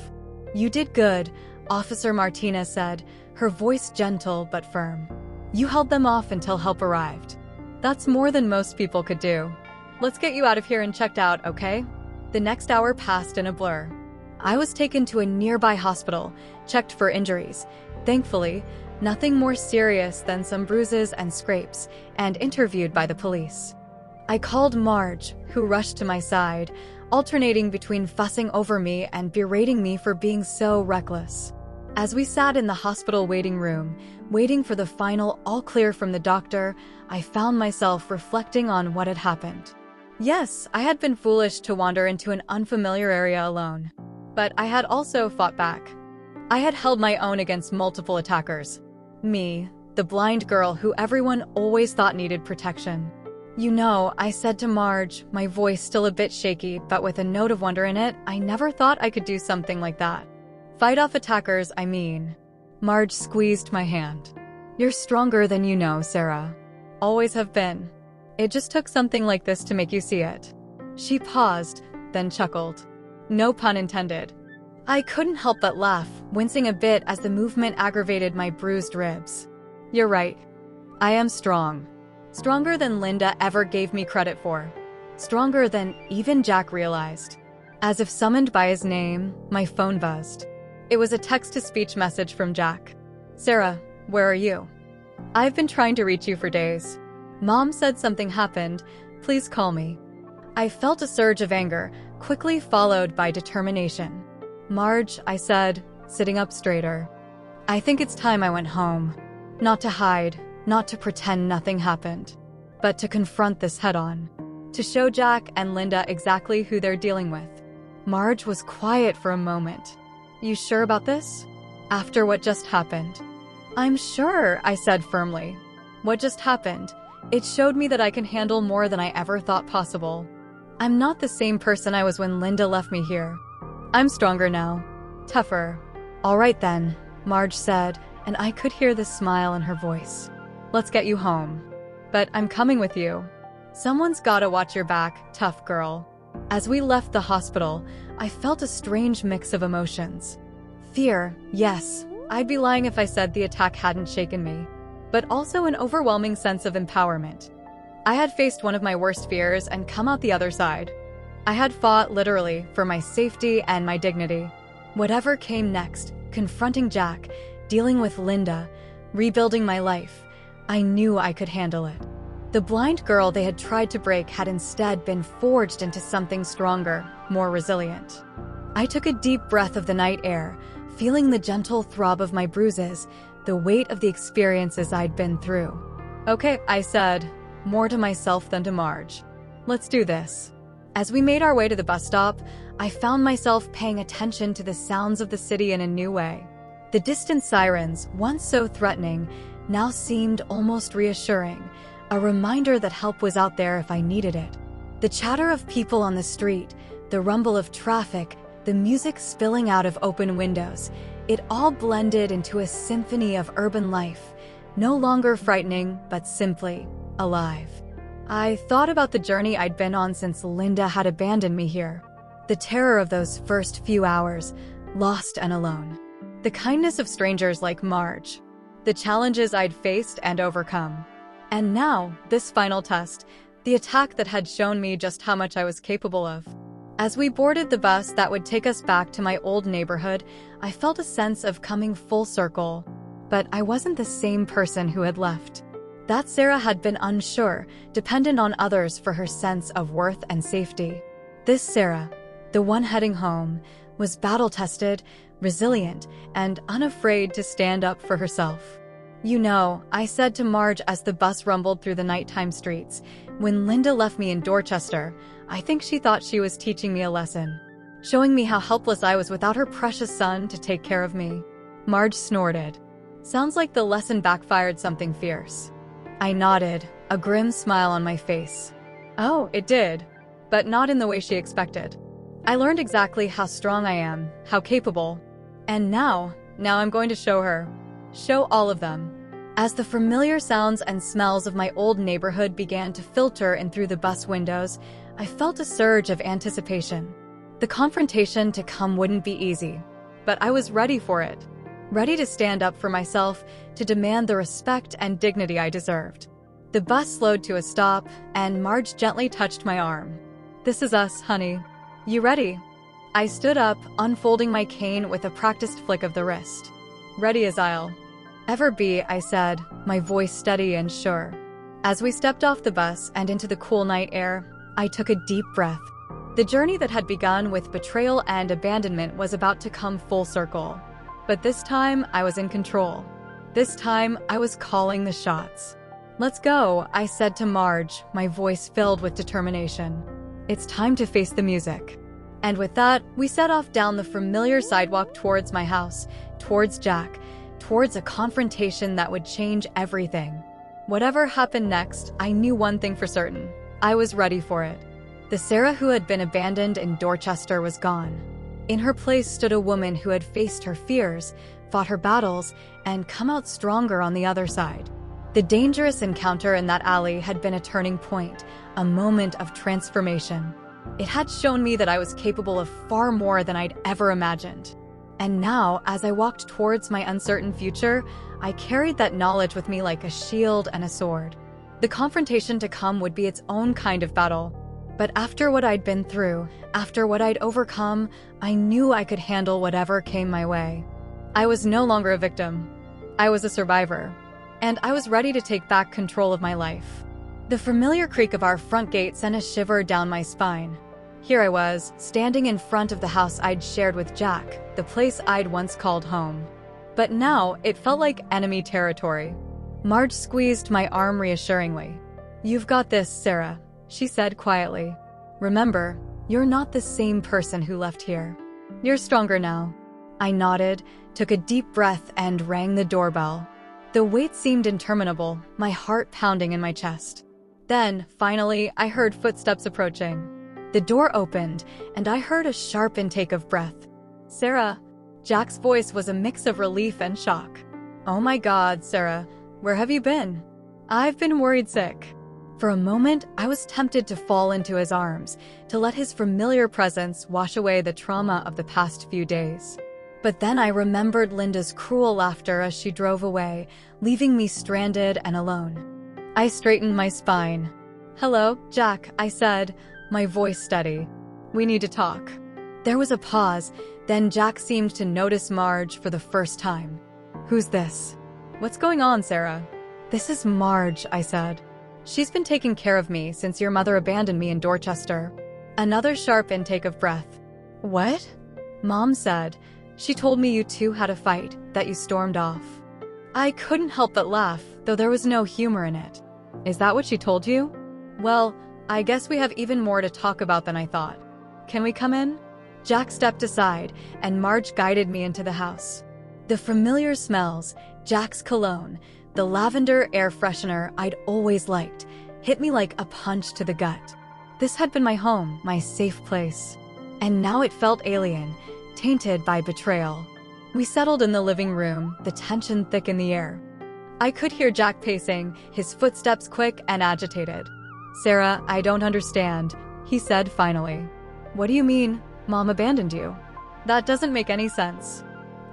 Speaker 1: You did good, Officer Martinez said, her voice gentle but firm. You held them off until help arrived. That's more than most people could do. Let's get you out of here and checked out, okay? The next hour passed in a blur. I was taken to a nearby hospital, checked for injuries. Thankfully, nothing more serious than some bruises and scrapes, and interviewed by the police. I called Marge, who rushed to my side, alternating between fussing over me and berating me for being so reckless. As we sat in the hospital waiting room, waiting for the final all clear from the doctor, I found myself reflecting on what had happened. Yes, I had been foolish to wander into an unfamiliar area alone. But I had also fought back. I had held my own against multiple attackers. Me, the blind girl who everyone always thought needed protection. You know, I said to Marge, my voice still a bit shaky, but with a note of wonder in it, I never thought I could do something like that. Fight off attackers, I mean. Marge squeezed my hand. You're stronger than you know, Sarah. Always have been. It just took something like this to make you see it. She paused, then chuckled. No pun intended. I couldn't help but laugh, wincing a bit as the movement aggravated my bruised ribs. You're right. I am strong. Stronger than Linda ever gave me credit for. Stronger than even Jack realized. As if summoned by his name, my phone buzzed. It was a text-to-speech message from Jack. Sarah, where are you? I've been trying to reach you for days. Mom said something happened. Please call me. I felt a surge of anger, quickly followed by determination. Marge, I said, sitting up straighter. I think it's time I went home. Not to hide, not to pretend nothing happened, but to confront this head-on. To show Jack and Linda exactly who they're dealing with. Marge was quiet for a moment. You sure about this? After what just happened? I'm sure, I said firmly. What just happened? It showed me that I can handle more than I ever thought possible. I'm not the same person I was when Linda left me here. I'm stronger now. Tougher. All right then, Marge said, and I could hear the smile in her voice. Let's get you home. But I'm coming with you. Someone's gotta watch your back, tough girl. As we left the hospital, I felt a strange mix of emotions. Fear, yes, I'd be lying if I said the attack hadn't shaken me. But also an overwhelming sense of empowerment. I had faced one of my worst fears and come out the other side. I had fought, literally, for my safety and my dignity. Whatever came next, confronting Jack, dealing with Linda, rebuilding my life, I knew I could handle it. The blind girl they had tried to break had instead been forged into something stronger, more resilient. I took a deep breath of the night air, feeling the gentle throb of my bruises, the weight of the experiences I'd been through. Okay, I said, more to myself than to Marge. Let's do this. As we made our way to the bus stop, I found myself paying attention to the sounds of the city in a new way. The distant sirens, once so threatening, now seemed almost reassuring, a reminder that help was out there if I needed it. The chatter of people on the street, the rumble of traffic, the music spilling out of open windows, it all blended into a symphony of urban life, no longer frightening, but simply alive. I thought about the journey I'd been on since Linda had abandoned me here. The terror of those first few hours, lost and alone. The kindness of strangers like Marge. The challenges I'd faced and overcome. And now, this final test, the attack that had shown me just how much I was capable of. As we boarded the bus that would take us back to my old neighborhood, I felt a sense of coming full circle. But I wasn't the same person who had left. That Sarah had been unsure, dependent on others for her sense of worth and safety. This Sarah, the one heading home, was battle-tested, resilient, and unafraid to stand up for herself. You know, I said to Marge as the bus rumbled through the nighttime streets, when Linda left me in Dorchester, I think she thought she was teaching me a lesson, showing me how helpless I was without her precious son to take care of me. Marge snorted. Sounds like the lesson backfired something fierce. I nodded, a grim smile on my face. Oh, it did, but not in the way she expected. I learned exactly how strong I am, how capable. And now I'm going to show her. Show all of them. As the familiar sounds and smells of my old neighborhood began to filter in through the bus windows, I felt a surge of anticipation. The confrontation to come wouldn't be easy, but I was ready for it. Ready to stand up for myself, to demand the respect and dignity I deserved. The bus slowed to a stop, and Marge gently touched my arm. This is us, honey. You ready? I stood up, unfolding my cane with a practiced flick of the wrist. Ready as I'll ever be, I said, my voice steady and sure. As we stepped off the bus and into the cool night air, I took a deep breath. The journey that had begun with betrayal and abandonment was about to come full circle. But this time, I was in control. This time, I was calling the shots. Let's go, I said to Marge, my voice filled with determination. It's time to face the music. And with that, we set off down the familiar sidewalk towards my house, towards Jack, towards a confrontation that would change everything. Whatever happened next, I knew one thing for certain. I was ready for it. The Sarah who had been abandoned in Dorchester was gone. In her place stood a woman who had faced her fears, fought her battles, and come out stronger on the other side. The dangerous encounter in that alley had been a turning point, a moment of transformation. It had shown me that I was capable of far more than I'd ever imagined. And now, as I walked towards my uncertain future, I carried that knowledge with me like a shield and a sword. The confrontation to come would be its own kind of battle. But after what I'd been through, after what I'd overcome, I knew I could handle whatever came my way. I was no longer a victim. I was a survivor. And I was ready to take back control of my life. The familiar creak of our front gate sent a shiver down my spine. Here I was, standing in front of the house I'd shared with Jack, the place I'd once called home. But now, it felt like enemy territory. Marge squeezed my arm reassuringly. "You've got this, Sarah," she said quietly. "Remember, you're not the same person who left here. You're stronger now." I nodded, took a deep breath, and rang the doorbell. The wait seemed interminable, my heart pounding in my chest. Then, finally, I heard footsteps approaching. The door opened, and I heard a sharp intake of breath. "Sarah." Jack's voice was a mix of relief and shock. "Oh my God, Sarah, where have you been?" "I've been worried sick." For a moment, I was tempted to fall into his arms, to let his familiar presence wash away the trauma of the past few days. But then I remembered Linda's cruel laughter as she drove away, leaving me stranded and alone. I straightened my spine. "Hello, Jack," I said, my voice steady. "We need to talk." There was a pause, then Jack seemed to notice Marge for the first time. "Who's this?" "What's going on, Sarah?" "This is Marge," I said. "She's been taking care of me since your mother abandoned me in Dorchester." Another sharp intake of breath. "What?" "Mom said. She told me you two had a fight, that you stormed off." I couldn't help but laugh, though there was no humor in it. "Is that what she told you?" "Well, I guess we have even more to talk about than I thought. Can we come in?" Jack stepped aside, and Marge guided me into the house. The familiar smells, Jack's cologne, the lavender air freshener I'd always liked, hit me like a punch to the gut. This had been my home, my safe place. And now it felt alien, tainted by betrayal. We settled in the living room, the tension thick in the air. I could hear Jack pacing, his footsteps quick and agitated. "Sarah, I don't understand," he said finally. "What do you mean, Mom abandoned you? That doesn't make any sense."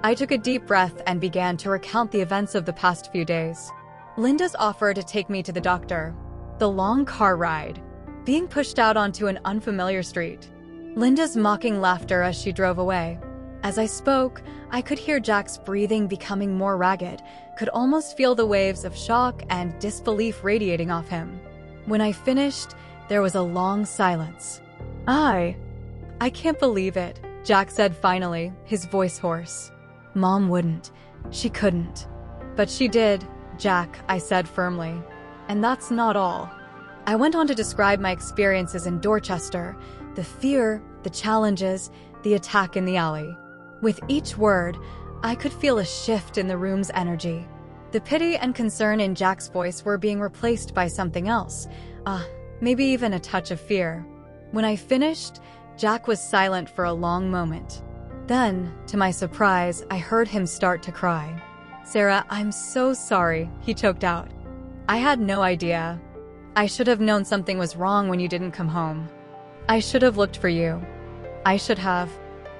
Speaker 1: I took a deep breath and began to recount the events of the past few days. Linda's offer to take me to the doctor, the long car ride, being pushed out onto an unfamiliar street, Linda's mocking laughter as she drove away. As I spoke, I could hear Jack's breathing becoming more ragged, could almost feel the waves of shock and disbelief radiating off him. When I finished, there was a long silence. I can't believe it," Jack said finally, his voice hoarse. "Mom wouldn't. She couldn't." "But she did, Jack," I said firmly. "And that's not all." I went on to describe my experiences in Dorchester, the fear, the challenges, the attack in the alley. With each word, I could feel a shift in the room's energy. The pity and concern in Jack's voice were being replaced by something else, maybe even a touch of fear. When I finished, Jack was silent for a long moment. Then, to my surprise, I heard him start to cry. "Sarah, I'm so sorry," he choked out. "I had no idea. I should have known something was wrong when you didn't come home. I should have looked for you. I should have."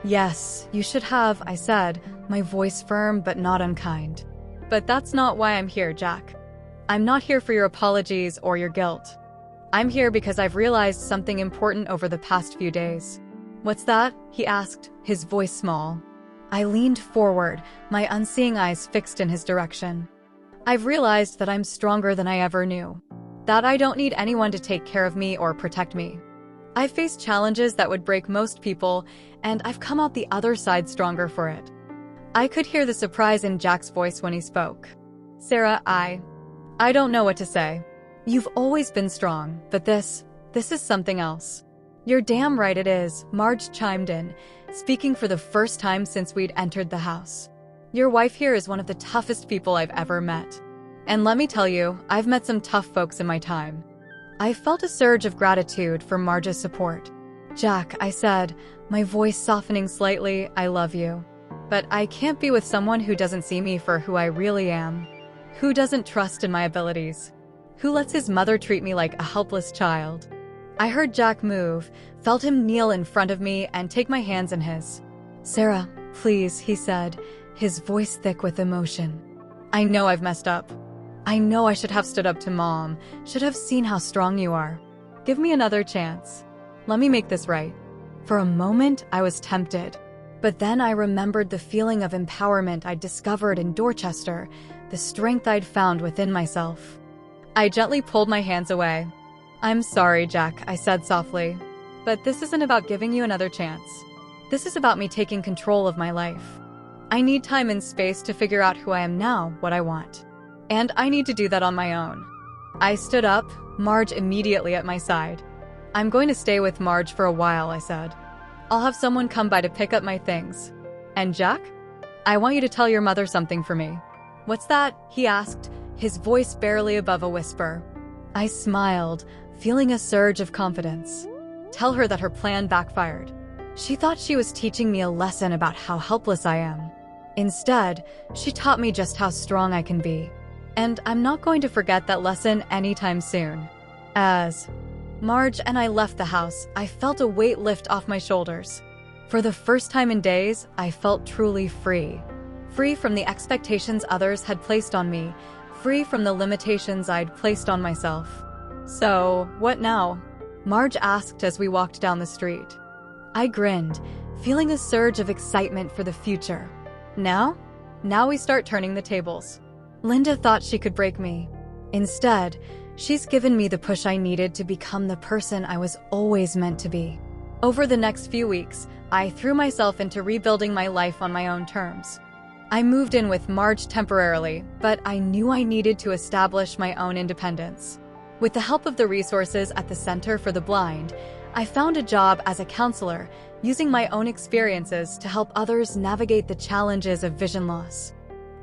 Speaker 1: "Yes, you should have," I said, my voice firm but not unkind. "But that's not why I'm here, Jack. I'm not here for your apologies or your guilt. I'm here because I've realized something important over the past few days." "What's that?" he asked, his voice small. I leaned forward, my unseeing eyes fixed in his direction. "I've realized that I'm stronger than I ever knew. That I don't need anyone to take care of me or protect me. I've faced challenges that would break most people, and I've come out the other side stronger for it." I could hear the surprise in Jack's voice when he spoke. "Sarah, I don't know what to say. You've always been strong, but this is something else." "You're damn right it is," Marge chimed in, speaking for the first time since we'd entered the house. "Your wife here is one of the toughest people I've ever met. And let me tell you, I've met some tough folks in my time." I felt a surge of gratitude for Marge's support. "Jack," I said, my voice softening slightly, "I love you. But I can't be with someone who doesn't see me for who I really am. Who doesn't trust in my abilities. Who lets his mother treat me like a helpless child." I heard Jack move, felt him kneel in front of me and take my hands in his. "Sarah, please," he said, his voice thick with emotion. "I know I've messed up. I know I should have stood up to Mom, should have seen how strong you are. Give me another chance. Let me make this right." For a moment, I was tempted. But then I remembered the feeling of empowerment I'd discovered in Dorchester, the strength I'd found within myself. I gently pulled my hands away. "I'm sorry, Jack," I said softly. "But this isn't about giving you another chance. This is about me taking control of my life. I need time and space to figure out who I am now, what I want." And I need to do that on my own. I stood up, Marge immediately at my side. I'm going to stay with Marge for a while, I said. I'll have someone come by to pick up my things. And Jack? I want you to tell your mother something for me. What's that? He asked, his voice barely above a whisper. I smiled, feeling a surge of confidence. Tell her that her plan backfired. She thought she was teaching me a lesson about how helpless I am. Instead, she taught me just how strong I can be. And I'm not going to forget that lesson anytime soon. As Marge and I left the house, I felt a weight lift off my shoulders. For the first time in days, I felt truly free. Free from the expectations others had placed on me, free from the limitations I'd placed on myself. So, what now? Marge asked as we walked down the street. I grinned, feeling a surge of excitement for the future. Now? Now we start turning the tables. Linda thought she could break me. Instead, she's given me the push I needed to become the person I was always meant to be. Over the next few weeks, I threw myself into rebuilding my life on my own terms. I moved in with Marge temporarily, but I knew I needed to establish my own independence. With the help of the resources at the Center for the Blind, I found a job as a counselor, using my own experiences to help others navigate the challenges of vision loss.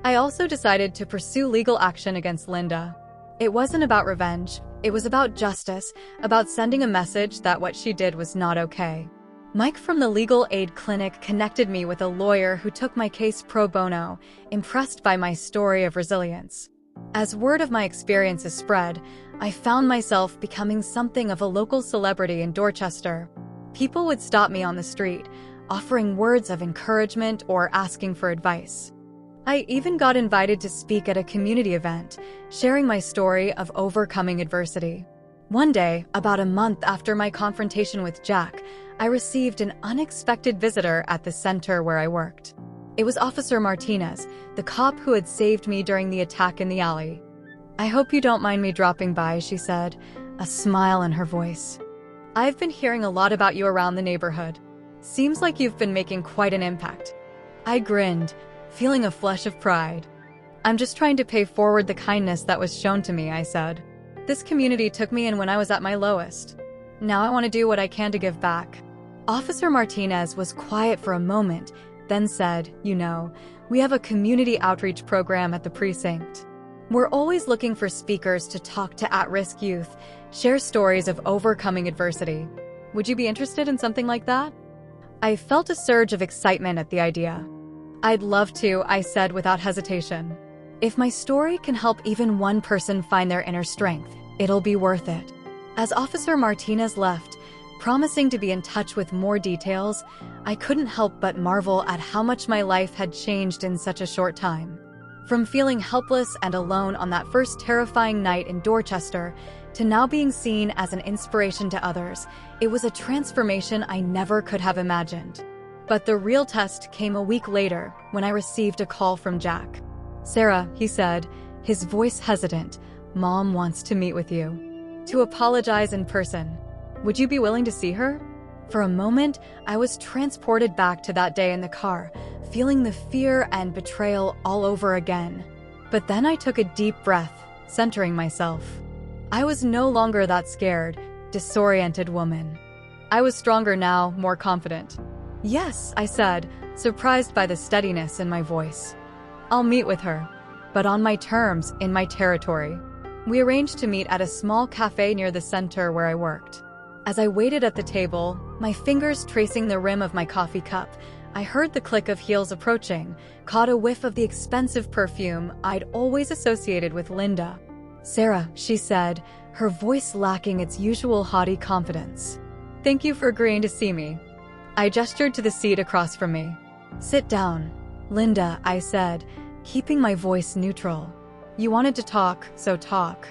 Speaker 1: I also decided to pursue legal action against Linda. It wasn't about revenge, it was about justice, about sending a message that what she did was not okay. Mike from the legal aid clinic connected me with a lawyer who took my case pro bono, impressed by my story of resilience. As word of my experiences spread, I found myself becoming something of a local celebrity in Dorchester. People would stop me on the street, offering words of encouragement or asking for advice. I even got invited to speak at a community event, sharing my story of overcoming adversity. One day, about a month after my confrontation with Jack, I received an unexpected visitor at the center where I worked. It was Officer Martinez, the cop who had saved me during the attack in the alley. I hope you don't mind me dropping by, she said, a smile in her voice. I've been hearing a lot about you around the neighborhood. Seems like you've been making quite an impact. I grinned, feeling a flush of pride. I'm just trying to pay forward the kindness that was shown to me, I said. This community took me in when I was at my lowest. Now I want to do what I can to give back. Officer Martinez was quiet for a moment, then said, you know, we have a community outreach program at the precinct. We're always looking for speakers to talk to at-risk youth, share stories of overcoming adversity. Would you be interested in something like that? I felt a surge of excitement at the idea. I'd love to, I said without hesitation. If my story can help even one person find their inner strength, it'll be worth it. As Officer Martinez left, promising to be in touch with more details, I couldn't help but marvel at how much my life had changed in such a short time. From feeling helpless and alone on that first terrifying night in Dorchester, to now being seen as an inspiration to others, it was a transformation I never could have imagined. But the real test came a week later when I received a call from Jack. Sarah, he said, his voice hesitant, Mom wants to meet with you. To apologize in person. Would you be willing to see her? For a moment, I was transported back to that day in the car, feeling the fear and betrayal all over again. But then I took a deep breath, centering myself. I was no longer that scared, disoriented woman. I was stronger now, more confident. Yes, I said, surprised by the steadiness in my voice. I'll meet with her, but on my terms, in my territory. We arranged to meet at a small cafe near the center where I worked. As I waited at the table, my fingers tracing the rim of my coffee cup, I heard the click of heels approaching, caught a whiff of the expensive perfume I'd always associated with Linda. Sarah, she said, her voice lacking its usual haughty confidence. Thank you for agreeing to see me. I gestured to the seat across from me. Sit down. Linda, I said, keeping my voice neutral. You wanted to talk, so talk.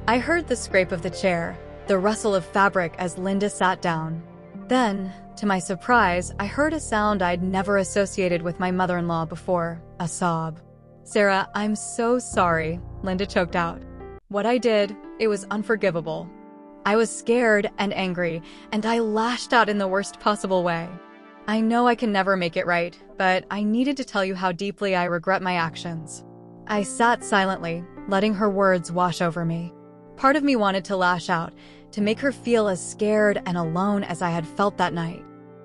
Speaker 1: I heard the scrape of the chair, the rustle of fabric as Linda sat down. Then, to my surprise, I heard a sound I'd never associated with my mother-in-law before, a sob. Sarah, I'm so sorry, Linda choked out. What I did, it was unforgivable. I was scared and angry, and I lashed out in the worst possible way. I know I can never make it right, but I needed to tell you how deeply I regret my actions. I sat silently, letting her words wash over me. Part of me wanted to lash out, to make her feel as scared and alone as I had felt that night.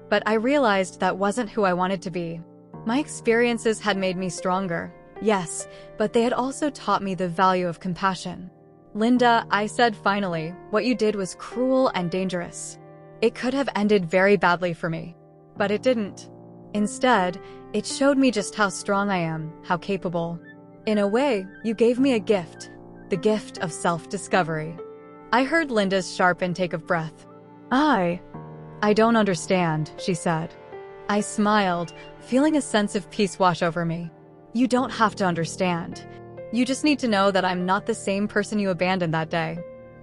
Speaker 1: But I realized that wasn't who I wanted to be. My experiences had made me stronger, yes, but they had also taught me the value of compassion. Linda, I said finally, what you did was cruel and dangerous. It could have ended very badly for me, but it didn't. Instead, it showed me just how strong I am, how capable. In a way, you gave me a gift, the gift of self-discovery. I heard Linda's sharp intake of breath. I don't understand, she said. I smiled, feeling a sense of peace wash over me. You don't have to understand. You just need to know that I'm not the same person you abandoned that day.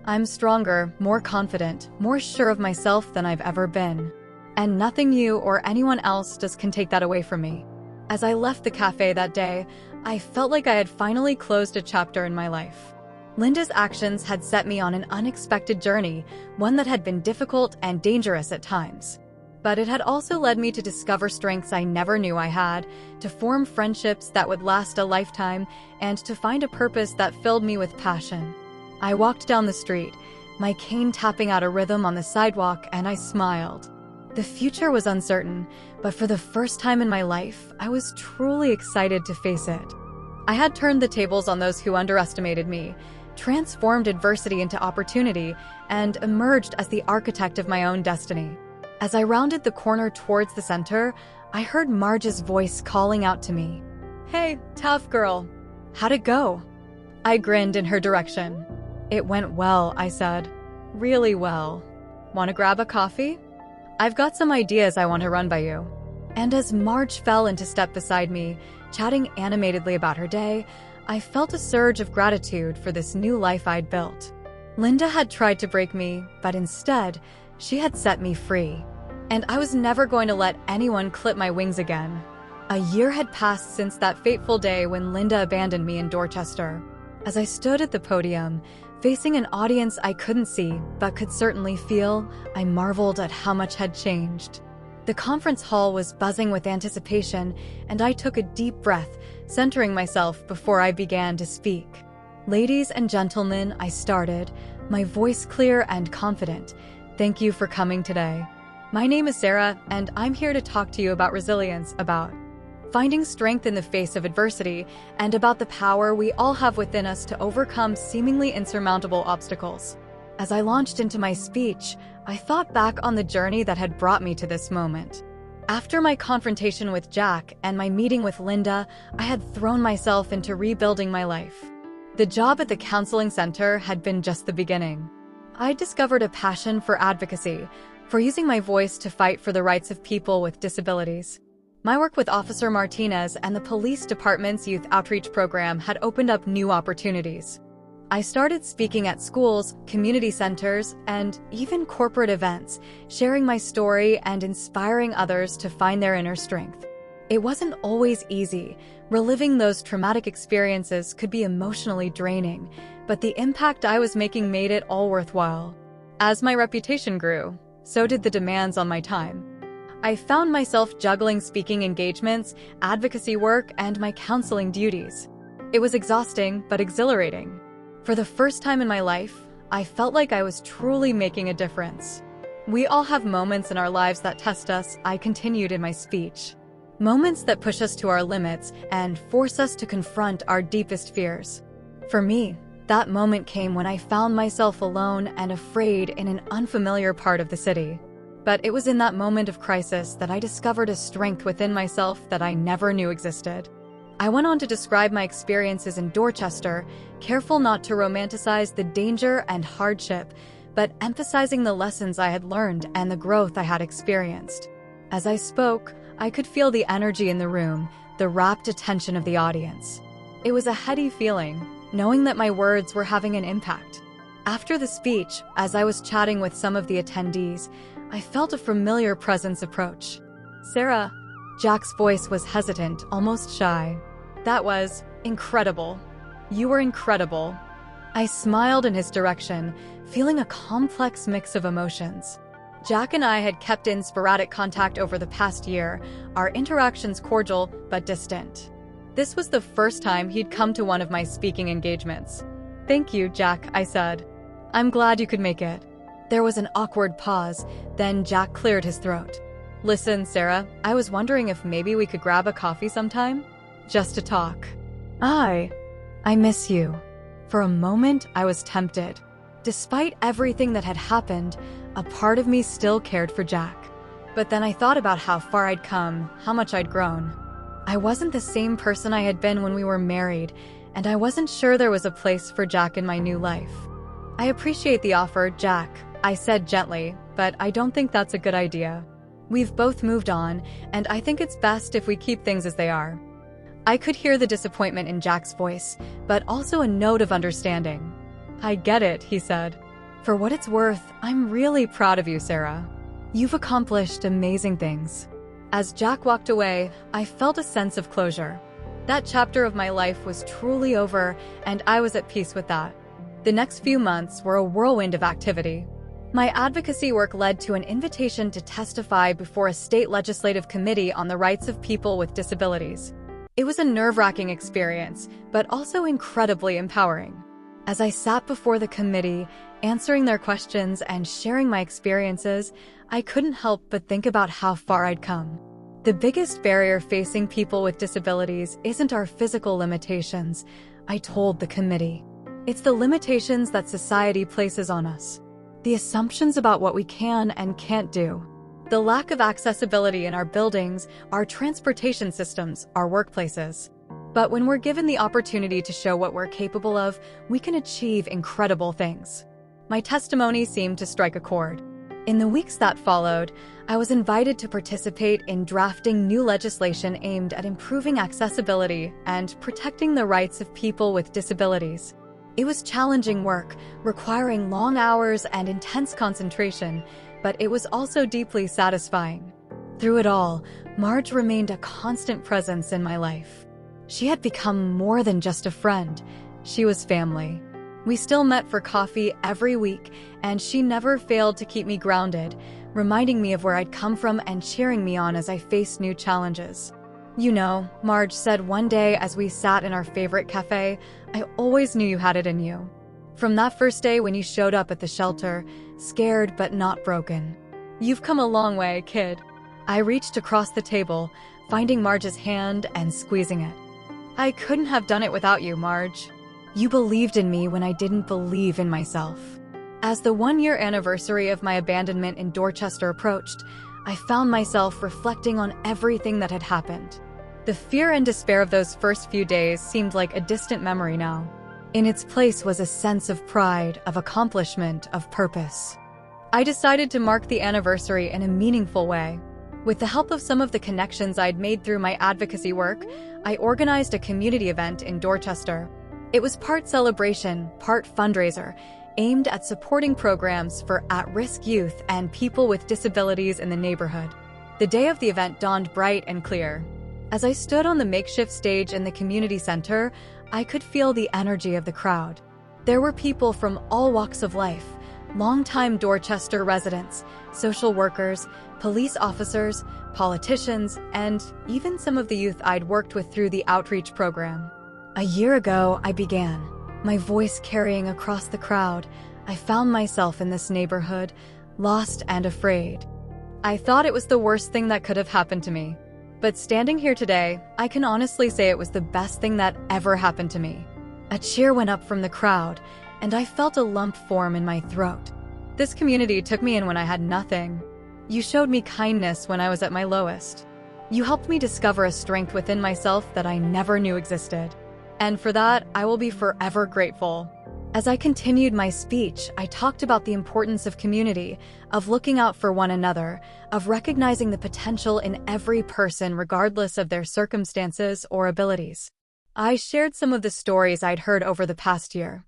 Speaker 1: I'm stronger, more confident, more sure of myself than I've ever been. And nothing you or anyone else can take that away from me. As I left the cafe that day, I felt like I had finally closed a chapter in my life. Linda's actions had set me on an unexpected journey, one that had been difficult and dangerous at times. But it had also led me to discover strengths I never knew I had, to form friendships that would last a lifetime, and to find a purpose that filled me with passion. I walked down the street, my cane tapping out a rhythm on the sidewalk, and I smiled. The future was uncertain, but for the first time in my life, I was truly excited to face it. I had turned the tables on those who underestimated me, transformed adversity into opportunity, and emerged as the architect of my own destiny. As I rounded the corner towards the center, I heard Marge's voice calling out to me. Hey, tough girl. How'd it go? I grinned in her direction. It went well, I said. Really well. Want to grab a coffee? I've got some ideas I want to run by you. And as Marge fell into step beside me, chatting animatedly about her day, I felt a surge of gratitude for this new life I'd built. Linda had tried to break me, but instead, she had set me free. And I was never going to let anyone clip my wings again. A year had passed since that fateful day when Linda abandoned me in Dorchester. As I stood at the podium, facing an audience I couldn't see but could certainly feel, I marveled at how much had changed. The conference hall was buzzing with anticipation, and I took a deep breath, centering myself before I began to speak. Ladies and gentlemen, I started, my voice clear and confident. Thank you for coming today. My name is Sarah, and I'm here to talk to you about resilience, about finding strength in the face of adversity, and about the power we all have within us to overcome seemingly insurmountable obstacles. As I launched into my speech, I thought back on the journey that had brought me to this moment. After my confrontation with Jack and my meeting with Linda, I had thrown myself into rebuilding my life. The job at the counseling center had been just the beginning. I discovered a passion for advocacy, for using my voice to fight for the rights of people with disabilities. My work with Officer Martinez and the police department's youth outreach program had opened up new opportunities. I started speaking at schools, community centers, and even corporate events, sharing my story and inspiring others to find their inner strength. It wasn't always easy. Reliving those traumatic experiences could be emotionally draining, but the impact I was making made it all worthwhile. As my reputation grew, so did the demands on my time. I found myself juggling speaking engagements, advocacy work, and my counseling duties. It was exhausting but exhilarating. For the first time in my life, I felt like I was truly making a difference. We all have moments in our lives that test us, I continued in my speech. Moments that push us to our limits and force us to confront our deepest fears. For me, that moment came when I found myself alone and afraid in an unfamiliar part of the city. But it was in that moment of crisis that I discovered a strength within myself that I never knew existed. I went on to describe my experiences in Dorchester, careful not to romanticize the danger and hardship, but emphasizing the lessons I had learned and the growth I had experienced. As I spoke, I could feel the energy in the room, the rapt attention of the audience. It was a heady feeling, knowing that my words were having an impact. After the speech, as I was chatting with some of the attendees, I felt a familiar presence approach. Sarah, Jack's voice was hesitant, almost shy. That was incredible. You were incredible. I smiled in his direction, feeling a complex mix of emotions. Jack and I had kept in sporadic contact over the past year, our interactions cordial but distant. This was the first time he'd come to one of my speaking engagements. "Thank you, Jack," I said. "I'm glad you could make it." There was an awkward pause, then Jack cleared his throat. "Listen, Sarah, I was wondering if maybe we could grab a coffee sometime? Just to talk." I miss you." For a moment, I was tempted. Despite everything that had happened, a part of me still cared for Jack. But then I thought about how far I'd come, how much I'd grown. I wasn't the same person I had been when we were married, and I wasn't sure there was a place for Jack in my new life. "I appreciate the offer, Jack," I said gently, "but I don't think that's a good idea. We've both moved on, and I think it's best if we keep things as they are." I could hear the disappointment in Jack's voice, but also a note of understanding. "I get it," he said. "For what it's worth, I'm really proud of you, Sarah. You've accomplished amazing things." As Jack walked away, I felt a sense of closure. That chapter of my life was truly over, and I was at peace with that. The next few months were a whirlwind of activity. My advocacy work led to an invitation to testify before a state legislative committee on the rights of people with disabilities. It was a nerve-wracking experience, but also incredibly empowering. As I sat before the committee, answering their questions and sharing my experiences, I couldn't help but think about how far I'd come. The biggest barrier facing people with disabilities isn't our physical limitations, I told the committee. It's the limitations that society places on us. The assumptions about what we can and can't do. The lack of accessibility in our buildings, our transportation systems, our workplaces. But when we're given the opportunity to show what we're capable of, we can achieve incredible things. My testimony seemed to strike a chord. In the weeks that followed, I was invited to participate in drafting new legislation aimed at improving accessibility and protecting the rights of people with disabilities. It was challenging work, requiring long hours and intense concentration, but it was also deeply satisfying. Through it all, Marge remained a constant presence in my life. She had become more than just a friend. She was family. We still met for coffee every week, and she never failed to keep me grounded, reminding me of where I'd come from and cheering me on as I faced new challenges. "You know," Marge said one day as we sat in our favorite cafe, "I always knew you had it in you. From that first day when you showed up at the shelter, scared but not broken. You've come a long way, kid." I reached across the table, finding Marge's hand and squeezing it. "I couldn't have done it without you, Marge. You believed in me when I didn't believe in myself." As the one-year anniversary of my abandonment in Dorchester approached, I found myself reflecting on everything that had happened. The fear and despair of those first few days seemed like a distant memory now. In its place was a sense of pride, of accomplishment, of purpose. I decided to mark the anniversary in a meaningful way. With the help of some of the connections I'd made through my advocacy work, I organized a community event in Dorchester. It was part celebration, part fundraiser, aimed at supporting programs for at-risk youth and people with disabilities in the neighborhood. The day of the event dawned bright and clear. As I stood on the makeshift stage in the community center, I could feel the energy of the crowd. There were people from all walks of life, longtime Dorchester residents, social workers, police officers, politicians, and even some of the youth I'd worked with through the outreach program. A year ago, I began, my voice carrying across the crowd. I found myself in this neighborhood, lost and afraid. I thought it was the worst thing that could have happened to me. But standing here today, I can honestly say it was the best thing that ever happened to me. A cheer went up from the crowd, and I felt a lump form in my throat. This community took me in when I had nothing. You showed me kindness when I was at my lowest. You helped me discover a strength within myself that I never knew existed. And for that, I will be forever grateful. As I continued my speech, I talked about the importance of community, of looking out for one another, of recognizing the potential in every person regardless of their circumstances or abilities. I shared some of the stories I'd heard over the past year.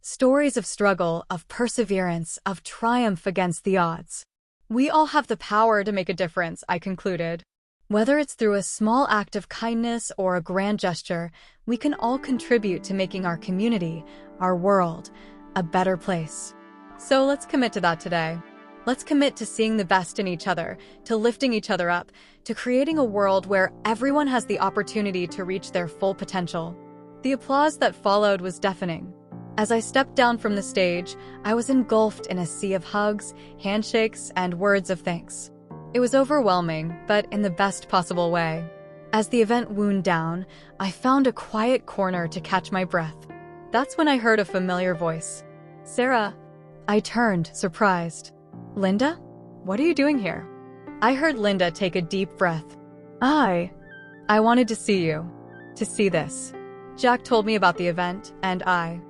Speaker 1: Stories of struggle, of perseverance, of triumph against the odds. We all have the power to make a difference, I concluded. Whether it's through a small act of kindness or a grand gesture, we can all contribute to making our community, our world, a better place. So let's commit to that today. Let's commit to seeing the best in each other, to lifting each other up, to creating a world where everyone has the opportunity to reach their full potential. The applause that followed was deafening. As I stepped down from the stage, I was engulfed in a sea of hugs, handshakes, and words of thanks. It was overwhelming, but in the best possible way. As the event wound down, I found a quiet corner to catch my breath. That's when I heard a familiar voice. "Sarah." I turned, surprised. "Linda? What are you doing here?" I heard Linda take a deep breath. I wanted to see you. To see this. Jack told me about the event, and I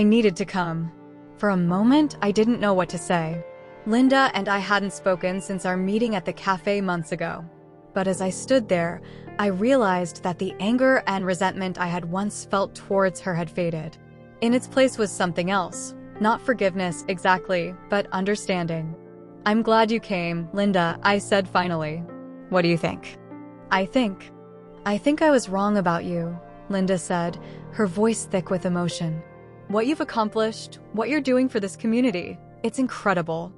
Speaker 1: needed to come." For a moment, I didn't know what to say. Linda and I hadn't spoken since our meeting at the cafe months ago. But as I stood there, I realized that the anger and resentment I had once felt towards her had faded. In its place was something else. Not forgiveness exactly, but understanding. "I'm glad you came, Linda," I said finally. "What do you think?" I think I was wrong about you," Linda said, her voice thick with emotion. "What you've accomplished, what you're doing for this community, it's incredible.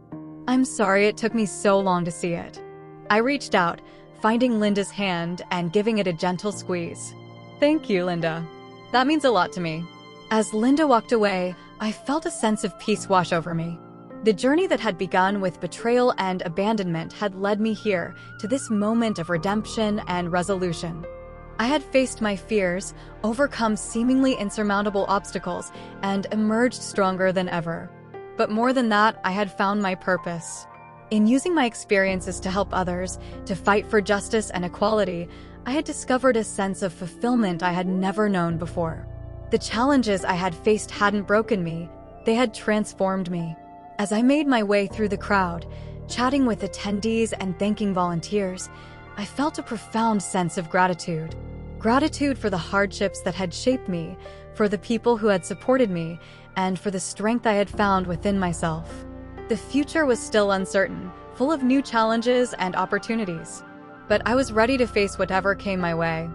Speaker 1: I'm sorry it took me so long to see it." I reached out, finding Linda's hand and giving it a gentle squeeze. "Thank you, Linda. That means a lot to me." As Linda walked away, I felt a sense of peace wash over me. The journey that had begun with betrayal and abandonment had led me here, to this moment of redemption and resolution. I had faced my fears, overcome seemingly insurmountable obstacles, and emerged stronger than ever. But more than that, I had found my purpose. In using my experiences to help others, to fight for justice and equality, I had discovered a sense of fulfillment I had never known before. The challenges I had faced hadn't broken me, they had transformed me. As I made my way through the crowd, chatting with attendees and thanking volunteers, I felt a profound sense of gratitude. Gratitude for the hardships that had shaped me, for the people who had supported me, and for the strength I had found within myself. The future was still uncertain, full of new challenges and opportunities. But I was ready to face whatever came my way.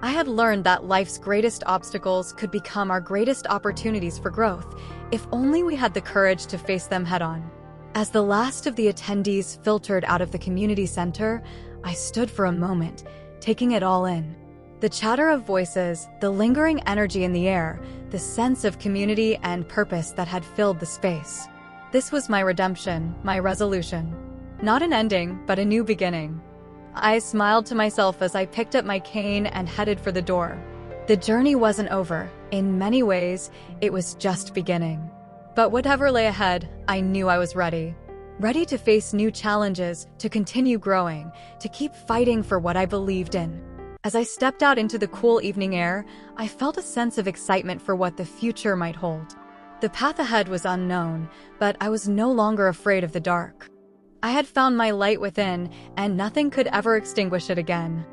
Speaker 1: I had learned that life's greatest obstacles could become our greatest opportunities for growth, if only we had the courage to face them head-on. As the last of the attendees filtered out of the community center, I stood for a moment, taking it all in. The chatter of voices, the lingering energy in the air, the sense of community and purpose that had filled the space. This was my redemption, my resolution. Not an ending, but a new beginning. I smiled to myself as I picked up my cane and headed for the door. The journey wasn't over. In many ways, it was just beginning. But whatever lay ahead, I knew I was ready. Ready to face new challenges, to continue growing, to keep fighting for what I believed in. As I stepped out into the cool evening air, I felt a sense of excitement for what the future might hold. The path ahead was unknown, but I was no longer afraid of the dark. I had found my light within, and nothing could ever extinguish it again.